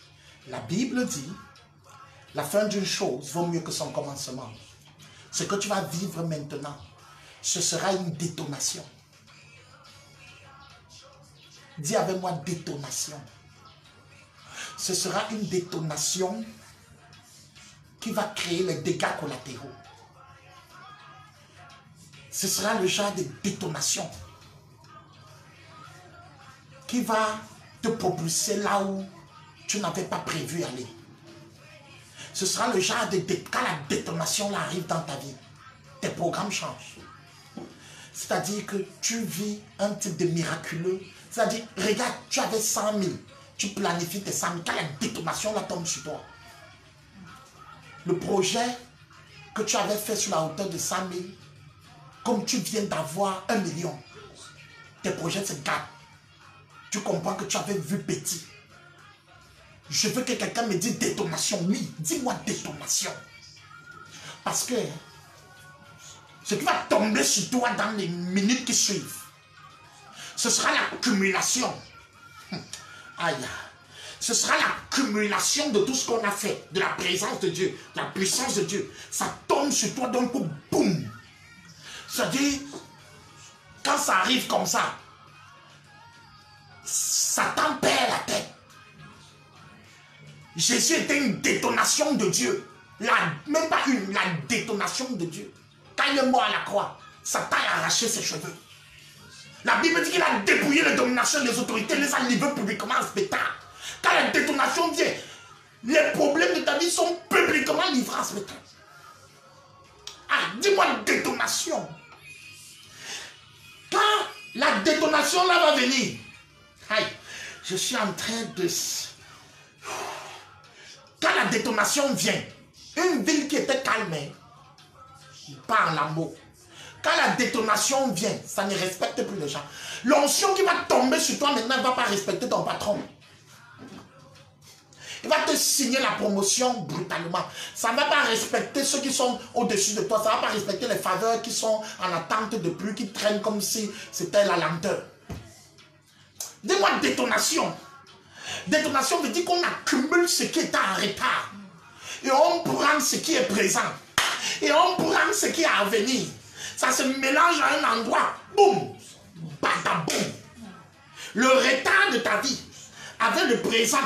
La Bible dit, la fin d'une chose vaut mieux que son commencement. Ce que tu vas vivre maintenant, ce sera une détonation. Dis avec moi détonation. Ce sera une détonation qui va créer les dégâts collatéraux. Ce sera le genre de détonation qui va te propulser là où tu n'avais pas prévu aller. Ce sera le genre de... Quand la détonation là arrive dans ta vie, tes programmes changent. C'est-à-dire que tu vis un type de miraculeux. C'est-à-dire, regarde, tu avais 100 000. Tu planifies tes 100 000. Quand la détonation là tombe sur toi, le projet que tu avais fait sur la hauteur de 100 000, comme tu viens d'avoir 1 million, tes projets se gâtent. Tu comprends que tu avais vu petit. Je veux que quelqu'un me dise détonation. Oui, dis-moi détonation. Parce que ce qui va tomber sur toi dans les minutes qui suivent, ce sera l'accumulation. Aïe. Ce sera l'accumulation de tout ce qu'on a fait, de la présence de Dieu, de la puissance de Dieu. Ça tombe sur toi d'un coup, boum. C'est-à-dire, quand ça arrive comme ça, Satan perd la tête. Jésus était une détonation de Dieu. Même pas la détonation de Dieu. Quand il est mort à la croix, Satan a arraché ses cheveux. La Bible dit qu'il a dépouillé les dominations des autorités, les a livrés publiquement en spectacle. Quand la détonation vient, les problèmes de ta vie sont publiquement livrés en spectacle. Ah, dis-moi détonation. Quand la détonation là va venir, aïe, je suis en train de... Quand la détonation vient, une ville qui était calmée, par l'amour. Quand la détonation vient, ça ne respecte plus les gens. L'onction qui va tomber sur toi maintenant ne va pas respecter ton patron. Il va te signer la promotion brutalement. Ça ne va pas respecter ceux qui sont au-dessus de toi. Ça ne va pas respecter les faveurs qui sont en attente de plus, qui traînent comme si c'était la lenteur. Dis-moi détonation. Détonation veut dire qu'on accumule ce qui est en retard. Et on prend ce qui est présent. Et on prend ce qui est à venir. Ça se mélange à un endroit. Boum. Badaboum. Le retard de ta vie avec le présent,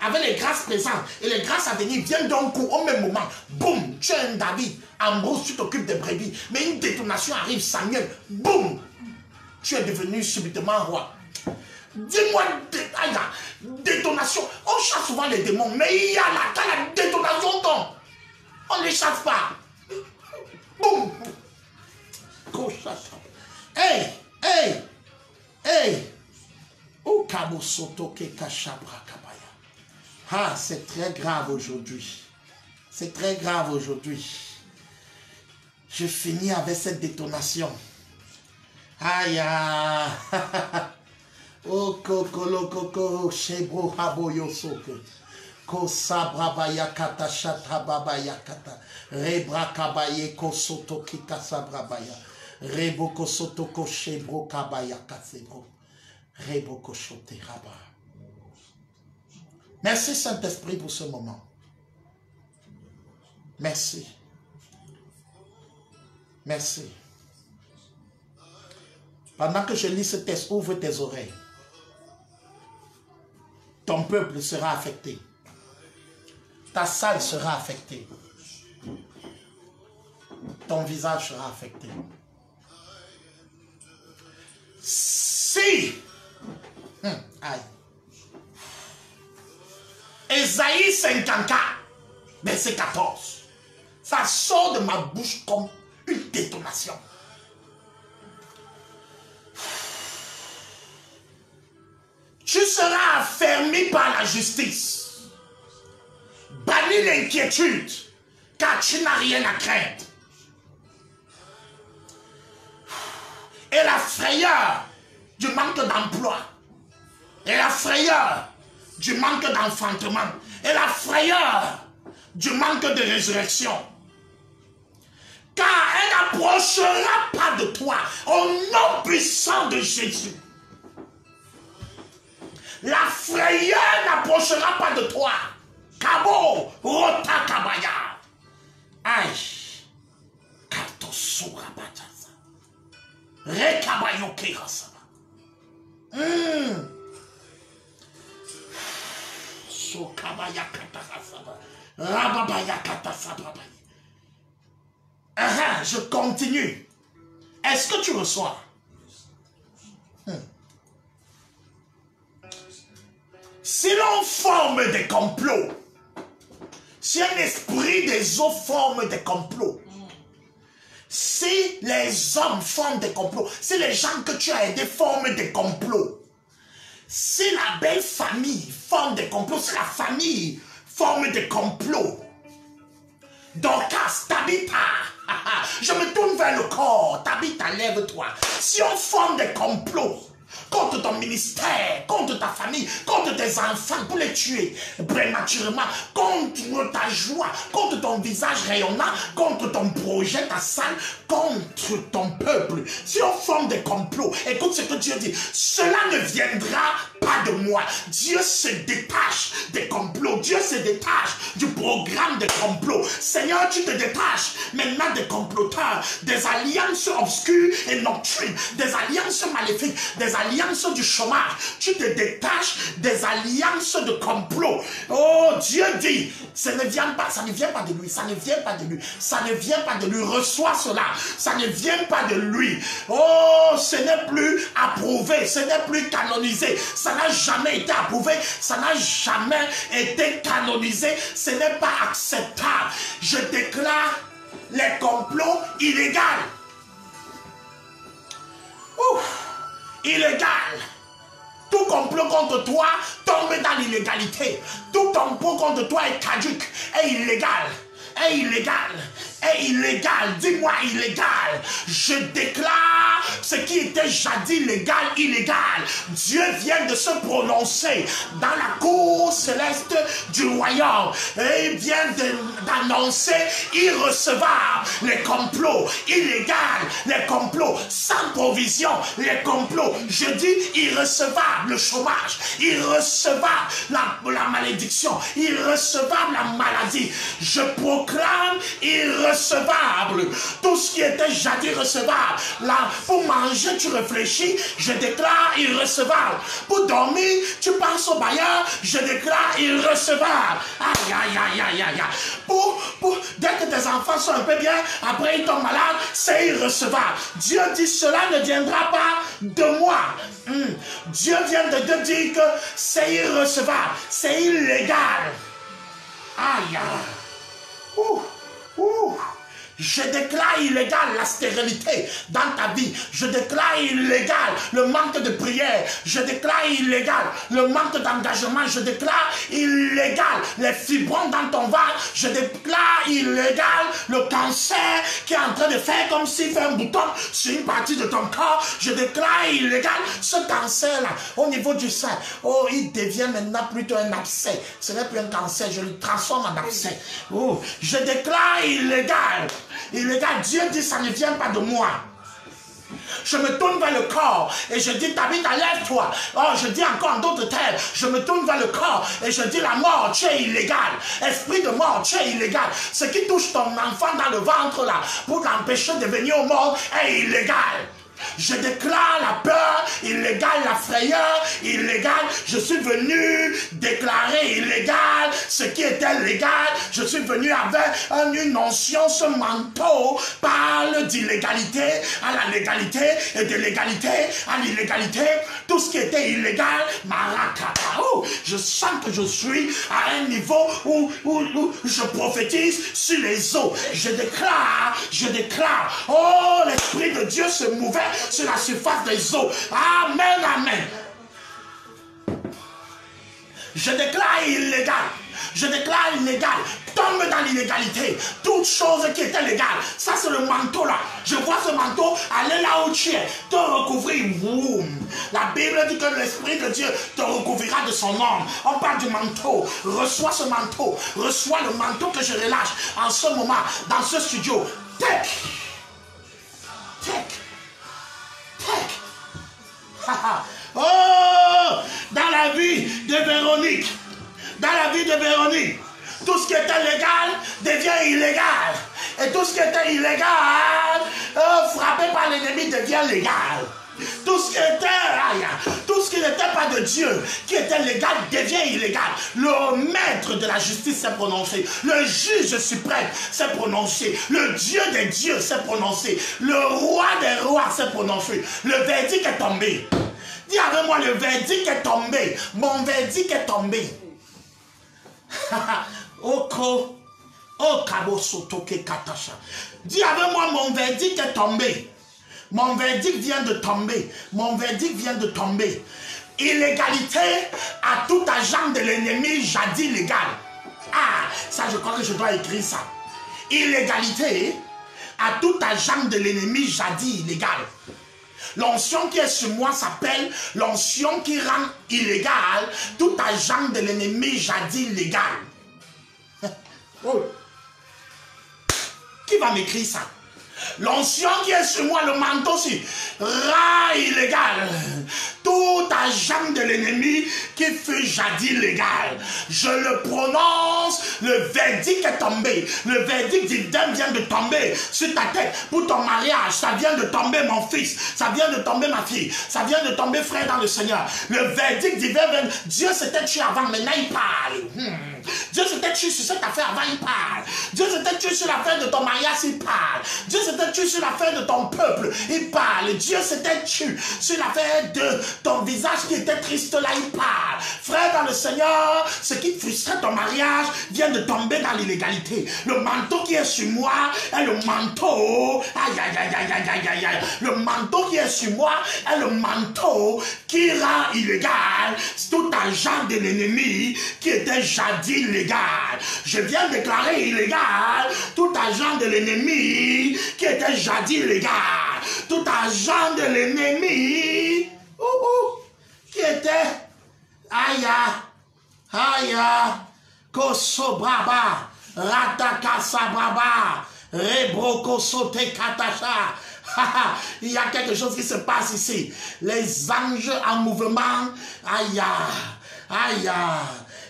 avec les grâces présentes et les grâces à venir viennent d'un coup au même moment. Boum. Tu es un David. Ambrose, tu t'occupes des brebis. Mais une détonation arrive, Samuel. Boum. Tu es devenu subitement roi. Dis-moi, détonation. On chasse souvent les démons, mais il y a là, quand la détonation tombe, on ne les chasse pas. Boum. Hey, hey, hey. Ah, c'est très grave aujourd'hui. C'est très grave aujourd'hui. Je finis avec cette détonation. Aïe, aïe. Oh, coco, coco, chebro, habo, yosoko. Ko sabrabaya kata shatababaya kata. Rebrakabaye ko soto kita sabrabaya. Reboko soto ko shebro kabaya kasebro. Reboko shote raba. Merci Saint-Esprit pour ce moment. Merci. Merci. Pendant que je lis ce texte, ouvre tes oreilles. Ton peuple sera affecté. Ta salle sera affectée. Ton visage sera affecté. Si, aïe. Ésaïe 54, verset 14. Ça sort de ma bouche comme une détonation. Tu seras affermi par la justice. Bannis l'inquiétude, car tu n'as rien à craindre. Et la frayeur du manque d'emploi. Et la frayeur du manque d'enfantement. Et la frayeur du manque de résurrection. Car elle n'approchera pas de toi au nom puissant de Jésus. La frayeur n'approchera pas de toi. Kabo, Rota Kabaya. Aïe. Katosura Batasa. Rekabayoke Rasaba. Sokabaya Katasaba. Rababaya Katasaba. Je continue. Est-ce que tu reçois? Si l'on forme des complots, si un esprit des eaux forme des complots, si les hommes forment des complots, si les gens que tu as aidés forment des complots, si la belle famille forme des complots, si la famille forme des complots, Dorcas, Tabitha, je me tourne vers le corps, Tabitha, lève-toi. Si on forme des complots contre ton ministère, contre ta famille, contre tes enfants, pour les tuer prématurément, contre ta joie, contre ton visage rayonnant, contre ton projet, ta salle, contre ton peuple. Si on forme des complots, écoute ce que Dieu dit, cela ne viendra pas de moi. Dieu se détache des complots, Dieu se détache du programme des complots. Seigneur, tu te détaches maintenant des comploteurs, des alliances obscures et nocturnes, des alliances maléfiques, des alliances du chômage. Tu te détaches des alliances de complot. Oh, Dieu dit, ça ne vient pas de lui, ça ne vient pas de lui, ça ne vient pas de lui. Reçois cela, ça ne vient pas de lui. Oh, ce n'est plus approuvé, ce n'est plus canonisé, ça n'a jamais été approuvé, ça n'a jamais été canonisé, ce n'est pas acceptable. Je déclare les complots illégaux. Ouf. Illégal. Tout complot contre toi tombe dans l'illégalité. Tout complot contre toi est caduque, est illégal, est illégal, est illégal. Dis-moi illégal. Je déclare ce qui était jadis légal, illégal. Dieu vient de se prononcer dans la cour céleste du royaume. Et il vient d'annoncer irrecevable les complots illégaux, les complots sans provision, les complots, je dis irrecevable le chômage, irrecevable la malédiction, irrecevable la maladie. Je proclame irrecevable tout ce qui était jadis recevable. Là, pour manger, tu réfléchis, je déclare irrecevable. Pour dormir, tu penses au bailleur, je déclare irrecevable. Aïe, aïe, aïe, aïe, aïe. Dès que tes enfants sont un peu bien, après ils tombent malades, c'est irrecevable. Dieu dit cela ne viendra pas de moi. Dieu vient de te dire que c'est irrecevable, c'est illégal. Aïe, aïe. Je déclare illégal la stérilité dans ta vie. Je déclare illégal le manque de prière. Je déclare illégal le manque d'engagement. Je déclare illégal les fibrons dans ton ventre. Je déclare illégal le cancer qui est en train de faire comme s'il fait un bouton sur une partie de ton corps. Je déclare illégal ce cancer-là au niveau du sein. Oh, il devient maintenant plutôt un abcès. Ce n'est plus un cancer, je le transforme en abcès. Oh, je déclare illégal. Illégal, Dieu dit ça ne vient pas de moi. Je me tourne vers le corps et je dis Tabitha, lève-toi. Oh, je dis encore en d'autres termes, je me tourne vers le corps et je dis la mort, tu es illégal. Esprit de mort, tu es illégal. Ce qui touche ton enfant dans le ventre là pour l'empêcher de venir au monde est illégal. Je déclare la peur illégale, la frayeur illégale. Je suis venu déclarer illégal ce qui était légal. Je suis venu avec une notion, ce manteau parle d'illégalité à la légalité et de l'égalité à l'illégalité. Tout ce qui était illégal, marakata. Je sens que je suis à un niveau où je prophétise sur les eaux. Je déclare, oh, l'Esprit de Dieu se mouvait sur la surface des eaux. Amen, amen. Je déclare illégal. Je déclare illégal. Tombe dans l'illégalité. Toute chose qui était légale. Ça, c'est le manteau là. Je vois ce manteau aller là où tu es. Te recouvrir. La Bible dit que l'Esprit de Dieu te recouvrira de son ombre. On parle du manteau. Reçois ce manteau. Reçois le manteau que je relâche en ce moment dans ce studio. Take. Oh, dans la vie de Véronique, tout ce qui était légal devient illégal. Et tout ce qui était illégal, frappé par l'ennemi, devient légal. Tout ce qui n'était pas de Dieu, qui était légal, devient illégal. Le maître de la justice s'est prononcé. Le juge suprême s'est prononcé. Le Dieu des dieux s'est prononcé. Le roi des rois s'est prononcé. Le verdict est tombé. Dis avec moi, le verdict est tombé. Mon verdict est tombé. Dis avec moi, mon verdict est tombé. Mon verdict vient de tomber. Mon verdict vient de tomber. Illégalité à tout agent de l'ennemi jadis légal. Ah, ça je crois que je dois écrire ça. Illégalité à tout agent de l'ennemi jadis illégal. L'onction qui est sur moi s'appelle l'onction qui rend illégal tout agent de l'ennemi jadis légal. Oh. Qui va m'écrire ça? L'onction qui est sur moi, le manteau aussi, rend illégal tout agent de l'ennemi qui fut jadis légal. Je le prononce, le verdict est tombé. Le verdict divin vient de tomber sur ta tête pour ton mariage. Ça vient de tomber, mon fils. Ça vient de tomber, ma fille. Ça vient de tomber, frère, dans le Seigneur. Le verdict divin vient. Dieu s'était tué avant, maintenant il parle. Dieu s'était tué sur cette affaire avant, il parle. Dieu s'était tué sur l'affaire de ton mariage, il parle. Dieu s'était tué sur l'affaire de ton peuple, il parle. Dieu s'était tué sur l'affaire de ton visage qui était triste, là, il parle. Frère dans le Seigneur, ce qui frustrait ton mariage vient de tomber dans l'illégalité. Le manteau qui est sur moi est le manteau. Aïe, aïe, aïe, aïe, aïe, aïe, aïe. Le manteau qui est sur moi est le manteau qui rend illégal tout agent de l'ennemi qui était jadis légal. Je viens déclarer illégal tout agent de l'ennemi qui était jadis légal. Tout agent de l'ennemi qui était aya kosobraba ratakasabraba rebrokosote katasha. Il y a quelque chose qui se passe ici. Les anges en mouvement.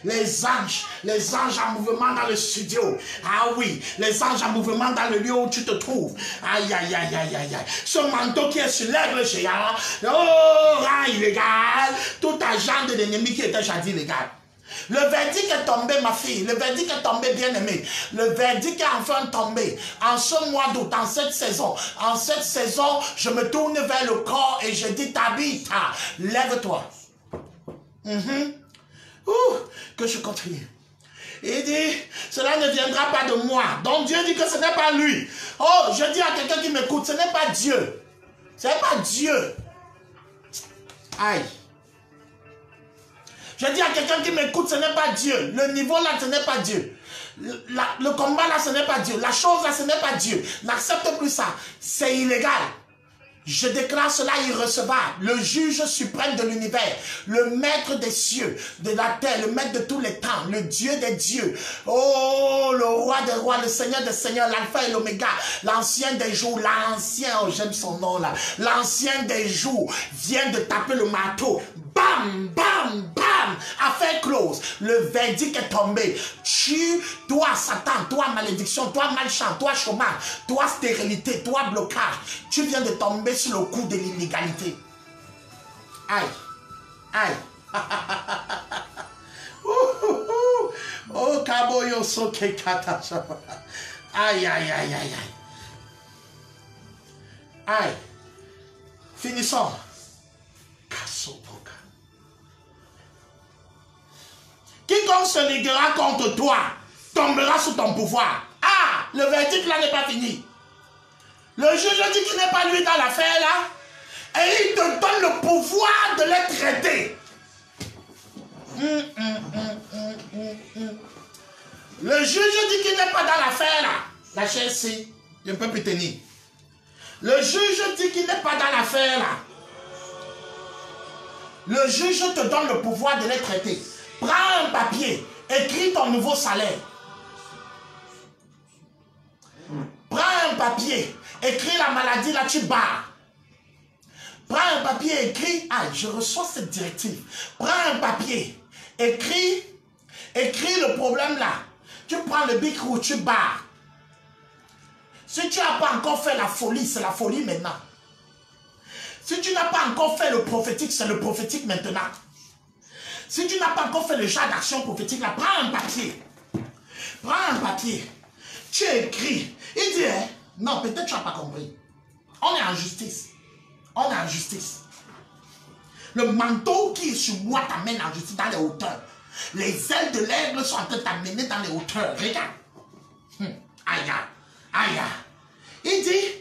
Les anges en mouvement dans le studio. Ah oui, les anges en mouvement dans le lieu où tu te trouves. Aïe, aïe, aïe, aïe, aïe, aïe. Ce manteau qui est sur l'aigle géant, rend illégal tout agent de l'ennemi qui était jadis légal. Le verdict est tombé, ma fille. Le verdict est tombé, bien-aimé. Le verdict est enfin tombé. En ce mois d'août, en cette saison, je me tourne vers le corps et je dis, Tabitha, lève-toi. Que je continue. Il dit, cela ne viendra pas de moi. Donc Dieu dit que ce n'est pas lui. Oh, je dis à quelqu'un qui m'écoute, ce n'est pas Dieu. Ce n'est pas Dieu. Aïe. Je dis à quelqu'un qui m'écoute, ce n'est pas Dieu. Le niveau là, ce n'est pas Dieu. Le combat là, ce n'est pas Dieu. La chose là, ce n'est pas Dieu. N'accepte plus ça. C'est illégal. Je déclare cela irrecevable. Le juge suprême de l'univers, le maître des cieux, de la terre, le maître de tous les temps, le Dieu des dieux. Oh, le roi des rois, le Seigneur des seigneurs, l'alpha et l'oméga, l'ancien des jours, l'ancien, oh j'aime son nom là, l'ancien des jours vient de taper le marteau. Bam, bam, bam, affaire close. Le verdict est tombé. Toi Satan, toi malédiction, toi malchance, toi chômage, toi stérilité, toi blocage, tu viens de tomber sur le coup de l'illégalité. Aïe, aïe. Oh, kaboyo soke katacha. Aïe, aïe, aïe, aïe, aïe. Aïe. Finissons. Kasopoka. Quiconque se liguera contre toi tombera sous ton pouvoir. Ah, le verdict là n'est pas fini. Le juge dit qu'il n'est pas lui dans l'affaire là. Et il te donne le pouvoir de les traiter. Le juge dit qu'il n'est pas dans l'affaire là. La chaise si, je ne peux plus tenir. Le juge dit qu'il n'est pas dans l'affaire là. Le juge te donne le pouvoir de les traiter. Prends un papier, écris ton nouveau salaire. Prends un papier, écris la maladie, là tu barres. Prends un papier, écris, ah, je reçois cette directive. Prends un papier, écris le problème là. Tu prends le bic rouge, tu barres. Si tu n'as pas encore fait la folie, c'est la folie maintenant. Si tu n'as pas encore fait le prophétique, c'est le prophétique maintenant. Si tu n'as pas encore fait le genre d'action prophétique, là, prends un papier. Prends un papier. Tu écris. Il dit, hein, non, peut-être tu n'as pas compris. On est en justice. On est en justice. Le manteau qui est sur moi t'amène en justice dans les hauteurs. Les ailes de l'aigle sont en train de t'amener dans les hauteurs. Regarde. Aïe, aïe. Il dit,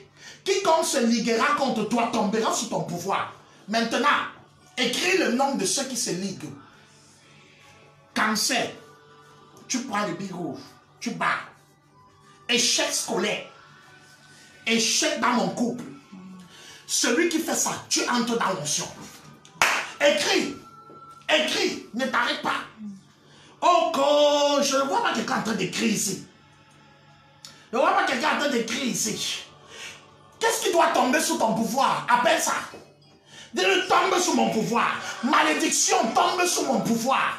quiconque se liguera contre toi tombera sous ton pouvoir. Maintenant, écris le nom de ceux qui se liguent. Cancer, tu prends le bic rouge, tu bats. Échec scolaire, échec dans mon couple. Celui qui fait ça, tu entres dans l'onction. Écris, ne t'arrête pas. Oh, je ne vois pas quelqu'un en train d'écrire ici. Je ne vois pas quelqu'un en train d'écrire ici. Qu'est-ce qui doit tomber sous ton pouvoir? Appelle ça. Dis-le, tombe sous mon pouvoir. Malédiction, tombe sous mon pouvoir.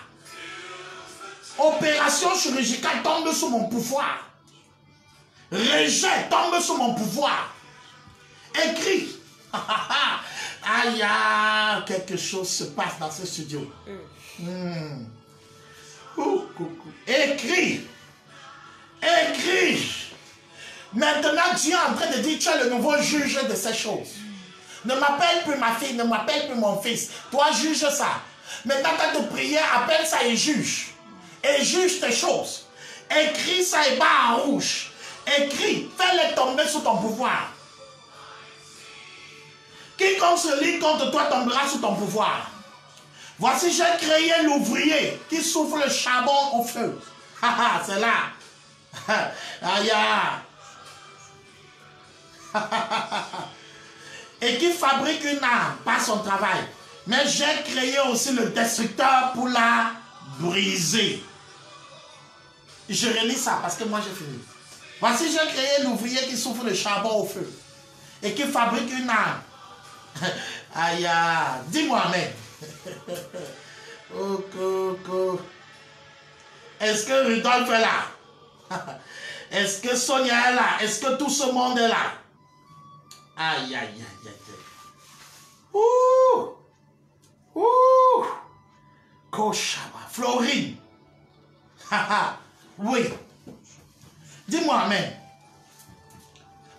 Opération chirurgicale, tombe sous mon pouvoir. Rejet, tombe sous mon pouvoir. Écris. Aïe, quelque chose se passe dans ce studio. Écris. Maintenant, Dieu est en train de dire, tu es le nouveau juge de ces choses. Ne m'appelle plus ma fille, ne m'appelle plus mon fils. Toi, juge ça. Maintenant, quand tu pries, appelle ça et juge. Et juge tes choses. Écris ça et bas en rouge. Écris, fais-les tomber sous ton pouvoir. Quiconque se lie contre toi tombera sous ton pouvoir. Voici, j'ai créé l'ouvrier qui souffle le charbon au feu. C'est là. Aïe. Et qui fabrique une arme par son travail. Mais j'ai créé aussi le destructeur pour la briser. Je relis ça parce que moi j'ai fini. Voici, j'ai créé l'ouvrier qui souffle le charbon au feu et qui fabrique une arme. Aïe, dis-moi, amen. Est-ce que Rudolph est là? Est-ce que Sonia est là? Est-ce que tout ce monde est là? Aïe. Koshaba. Florine. Oui. Dis-moi, amen.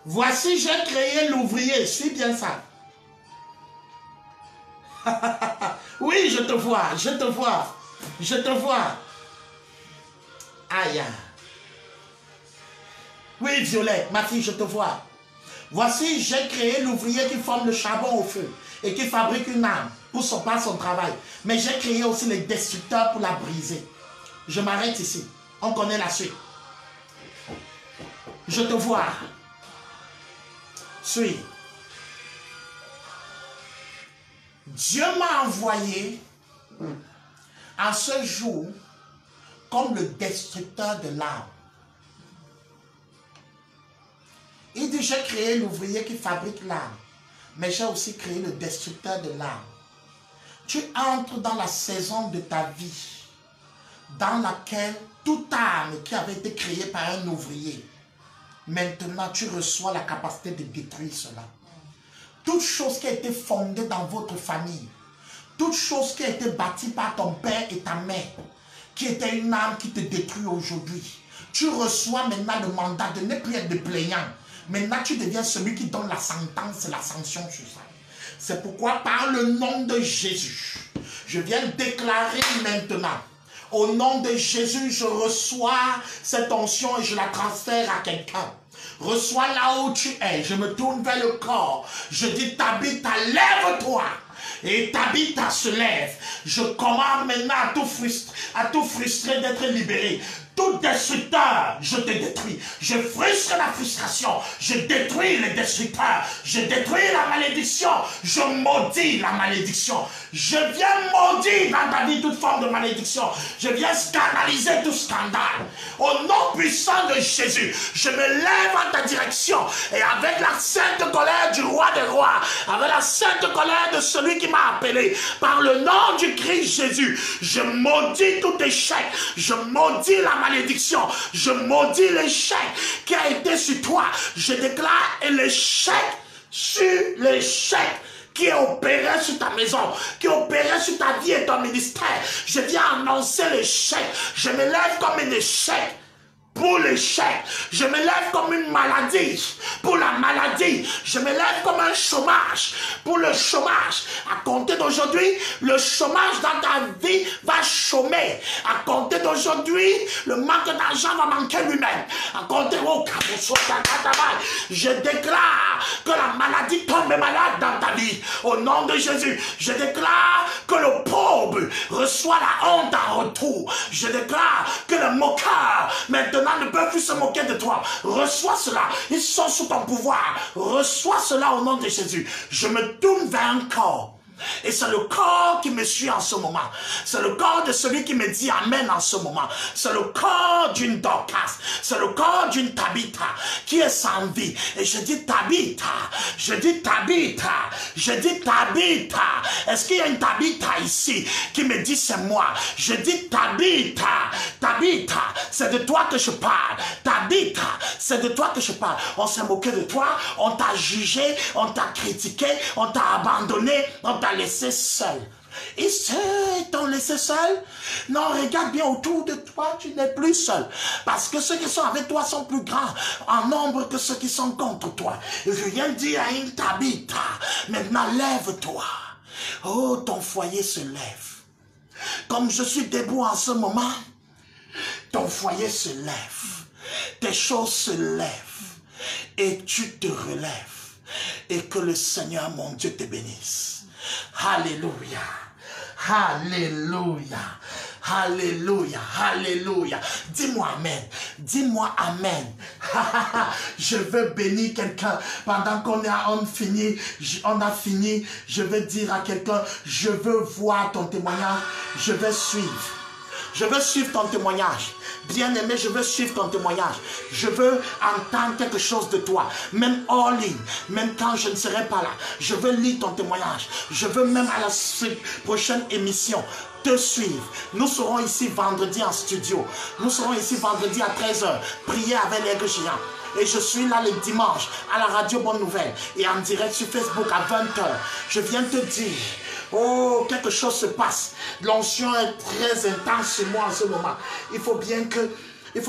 Voici, j'ai créé l'ouvrier. Suis bien ça. Oui, je te vois. Aïe. Oui, Violette, ma fille, je te vois. Voici, j'ai créé l'ouvrier qui forme le charbon au feu et qui fabrique une arme pour son travail. Mais j'ai créé aussi les destructeurs pour la briser. Je m'arrête ici. On connaît la suite. Je te vois. Suis. Dieu m'a envoyé en ce jour comme le destructeur de l'âme. Il dit, j'ai créé l'ouvrier qui fabrique l'âme, mais j'ai aussi créé le destructeur de l'âme. Tu entres dans la saison de ta vie dans laquelle toute âme qui avait été créée par un ouvrier, maintenant tu reçois la capacité de détruire cela. Toute chose qui a été fondée dans votre famille, toute chose qui a été bâtie par ton père et ta mère, qui était une âme qui te détruit aujourd'hui, tu reçois maintenant le mandat de ne plus être de plaignant. Maintenant, tu deviens celui qui donne la sentence et la sanction sur ça. C'est pourquoi, par le nom de Jésus, je viens déclarer maintenant, au nom de Jésus, je reçois cette onction et je la transfère à quelqu'un. Reçois là où tu es. Je me tourne vers le corps. Je dis, Tabitha, lève-toi. Et Tabitha se lève. Je commande maintenant à tout frustrer d'être libéré. Tout destructeur, je te détruis. Je frustre la frustration. Je détruis les destructeurs. Je détruis la malédiction. Je maudis la malédiction. Je viens maudire dans ta vie toute forme de malédiction. Je viens scandaliser tout scandale. Au nom puissant de Jésus, je me lève en ta direction. Et avec la sainte colère du roi des rois, avec la sainte colère de celui qui m'a appelé, par le nom du Christ Jésus, je maudis tout échec. Je maudis la malédiction, je maudis l'échec qui a été sur toi. Je déclare l'échec sur l'échec qui est opéré sur ta maison, qui est opéré sur ta vie et ton ministère. Je viens annoncer l'échec. Je me lève comme un échec pour l'échec. Je me lève comme une maladie pour la maladie. Je me lève comme un chômage pour le chômage. À compter d'aujourd'hui, le chômage dans ta vie va chômer. À compter d'aujourd'hui, le manque d'argent va manquer lui-même. À compter je déclare que la maladie tombe malade dans ta vie. Au nom de Jésus, je déclare que le pauvre reçoit la honte en retour. Je déclare que le moqueur maintenant ne peuvent plus se moquer de toi. Reçois cela. Ils sont sous ton pouvoir. Reçois cela au nom de Jésus. Je me tourne vers un corps. Et c'est le corps qui me suit en ce moment. C'est le corps de celui qui me dit Amen en ce moment. C'est le corps d'une Dorcas. C'est le corps d'une Tabitha qui est sans vie. Et je dis Tabitha. Je dis Tabitha. Je dis Tabitha. Est-ce qu'il y a une Tabitha ici qui me dit c'est moi? Je dis Tabitha. Tabitha, c'est de toi que je parle. Tabitha, c'est de toi que je parle. On s'est moqué de toi. On t'a jugé. On t'a critiqué. On t'a abandonné. On t'a laissé seul. Et ceux t'ont laissé seul? Non, regarde bien autour de toi, tu n'es plus seul. Parce que ceux qui sont avec toi sont plus grands en nombre que ceux qui sont contre toi. Et je viens de dire à une Tabitha, maintenant lève-toi. Oh, ton foyer se lève. Comme je suis debout en ce moment, ton foyer se lève. Tes choses se lèvent. Et tu te relèves. Et que le Seigneur, mon Dieu, te bénisse. Alléluia, alléluia, alléluia, alléluia. Dis-moi Amen, dis-moi Amen. Je veux bénir quelqu'un pendant qu'on a fini, je veux dire à quelqu'un, je veux voir ton témoignage, je veux suivre ton témoignage. Bien-aimé, je veux suivre ton témoignage. Je veux entendre quelque chose de toi. Même hors ligne, même quand je ne serai pas là. Je veux lire ton témoignage. Je veux même à la prochaine émission te suivre. Nous serons ici vendredi en studio. Nous serons ici vendredi à 13h. Prier avec l'Aigle Géant. Et je suis là le dimanche à la radio Bonne Nouvelle. Et en direct sur Facebook à 20h. Je viens te dire... Oh, quelque chose se passe. L'onction est très intense sur moi en ce moment. Il faut bien que je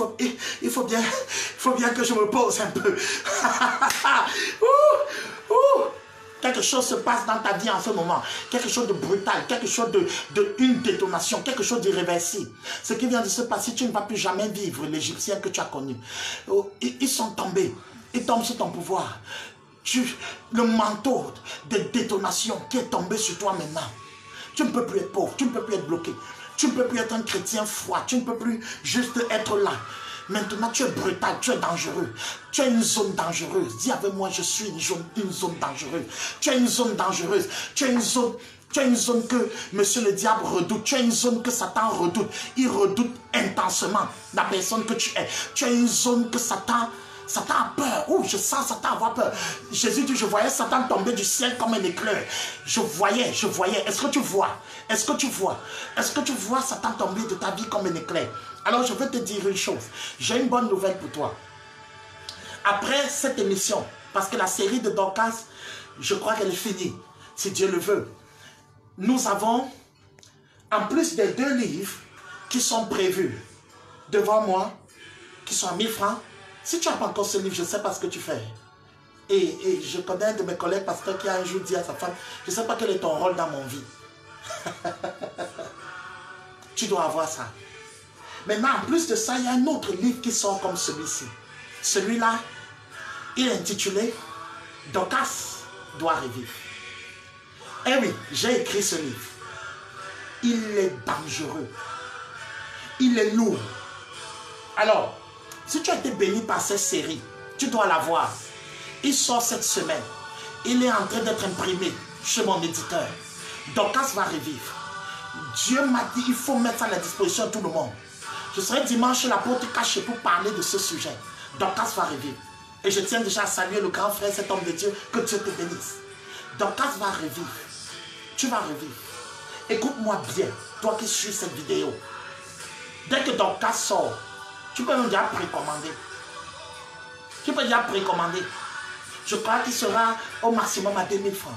me pose un peu. quelque chose se passe dans ta vie en ce moment, quelque chose de brutal, quelque chose une détonation, quelque chose d'irréversible. Ce qui vient de se passer, tu ne vas plus jamais vivre l'Égyptien que tu as connu. Ils sont tombés, ils tombent sous ton pouvoir. Le manteau de détonation qui est tombé sur toi maintenant. Tu ne peux plus être pauvre, tu ne peux plus être bloqué. Tu ne peux plus être un chrétien froid, tu ne peux plus juste être là. Maintenant, tu es brutal, tu es dangereux. Tu as une zone dangereuse. Dis avec moi, je suis une zone dangereuse. Tu as une zone dangereuse. Tu as une zone que monsieur le diable redoute. Tu as une zone que Satan redoute. Il redoute intensément la personne que tu es. Tu as une zone que Satan a peur. Ouh, je sens Satan avoir peur. Jésus dit, je voyais Satan tomber du ciel comme un éclair. Je voyais. Est-ce que tu vois? Est-ce que tu vois? Est-ce que tu vois Satan tomber de ta vie comme un éclair? Alors, je vais te dire une chose. J'ai une bonne nouvelle pour toi. Après cette émission, parce que la série de Dorcas, je crois qu'elle est finie, si Dieu le veut. Nous avons, en plus des 2 livres qui sont prévus devant moi, qui sont à 1000 francs. Si tu n'as pas encore ce livre, je ne sais pas ce que tu fais. Et je connais un de mes collègues pasteurs qui a un jour dit à sa femme, je ne sais pas quel est ton rôle dans mon vie. Tu dois avoir ça. Maintenant, en plus de ça, il y a un autre livre qui sort comme celui-ci. Celui-là, il est intitulé « Dorcas doit revivre ». Eh oui, j'ai écrit ce livre. Il est dangereux. Il est lourd. Alors, si tu as été béni par cette série, tu dois la voir. Il sort cette semaine. Il est en train d'être imprimé chez mon éditeur. Dorcas va revivre. Dieu m'a dit, il faut mettre ça à la disposition de tout le monde. Je serai dimanche chez la porte cachée pour parler de ce sujet. Dorcas va revivre. Et je tiens déjà à saluer le grand frère, cet homme de Dieu, que Dieu te bénisse. Dorcas va revivre. Tu vas revivre. Écoute-moi bien, toi qui suis cette vidéo. Dès que Dorcas sort, tu peux même déjà précommander. Tu peux déjà précommander. Je crois qu'il sera au maximum à 2000 francs.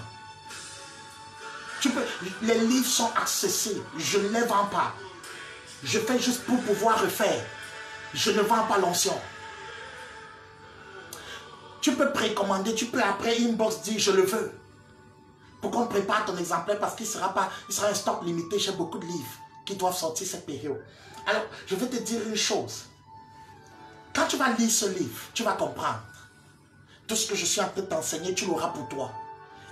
Les livres sont accessibles. Je ne les vends pas. Je fais juste pour pouvoir refaire. Je ne vends pas l'onction. Tu peux précommander, tu peux après inbox dire je le veux. Pour qu'on prépare ton exemplaire parce qu'il sera un stock limité. J'ai beaucoup de livres qui doivent sortir cette période. Alors, je vais te dire une chose. Quand tu vas lire ce livre, tu vas comprendre. Tout ce que je suis en train de t'enseigner, tu l'auras pour toi.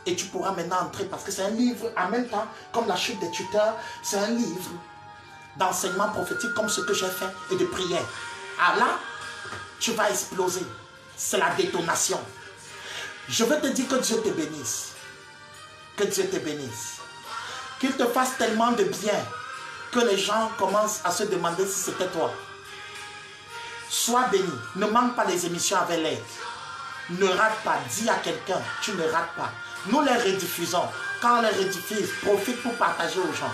Et tu pourras maintenant entrer parce que c'est un livre en même temps, comme la chute des tuteurs, c'est un livre d'enseignement prophétique comme ce que j'ai fait et de prière. Ah là, tu vas exploser. C'est la détonation. Je veux te dire que Dieu te bénisse. Que Dieu te bénisse. Qu'il te fasse tellement de bien que les gens commencent à se demander si c'était toi. Sois béni. Ne manque pas les émissions avec l'aide. Ne rate pas. Dis à quelqu'un, tu ne rates pas. Nous les rediffusons. Quand on les rediffuse, profite pour partager aux gens.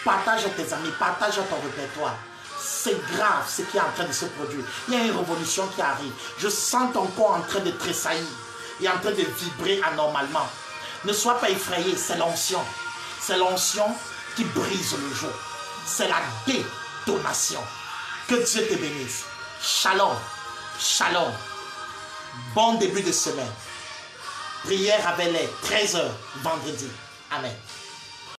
Partage à tes amis, partage à ton répertoire. C'est grave ce qui est en train de se produire. Il y a une révolution qui arrive. Je sens ton corps en train de tressaillir et en train de vibrer anormalement. Ne sois pas effrayé, c'est l'onction. C'est l'onction qui brise le jour. C'est la détonation. Que Dieu te bénisse. Shalom. Shalom. Bon début de semaine. Prière avec les 13h vendredi. Amen.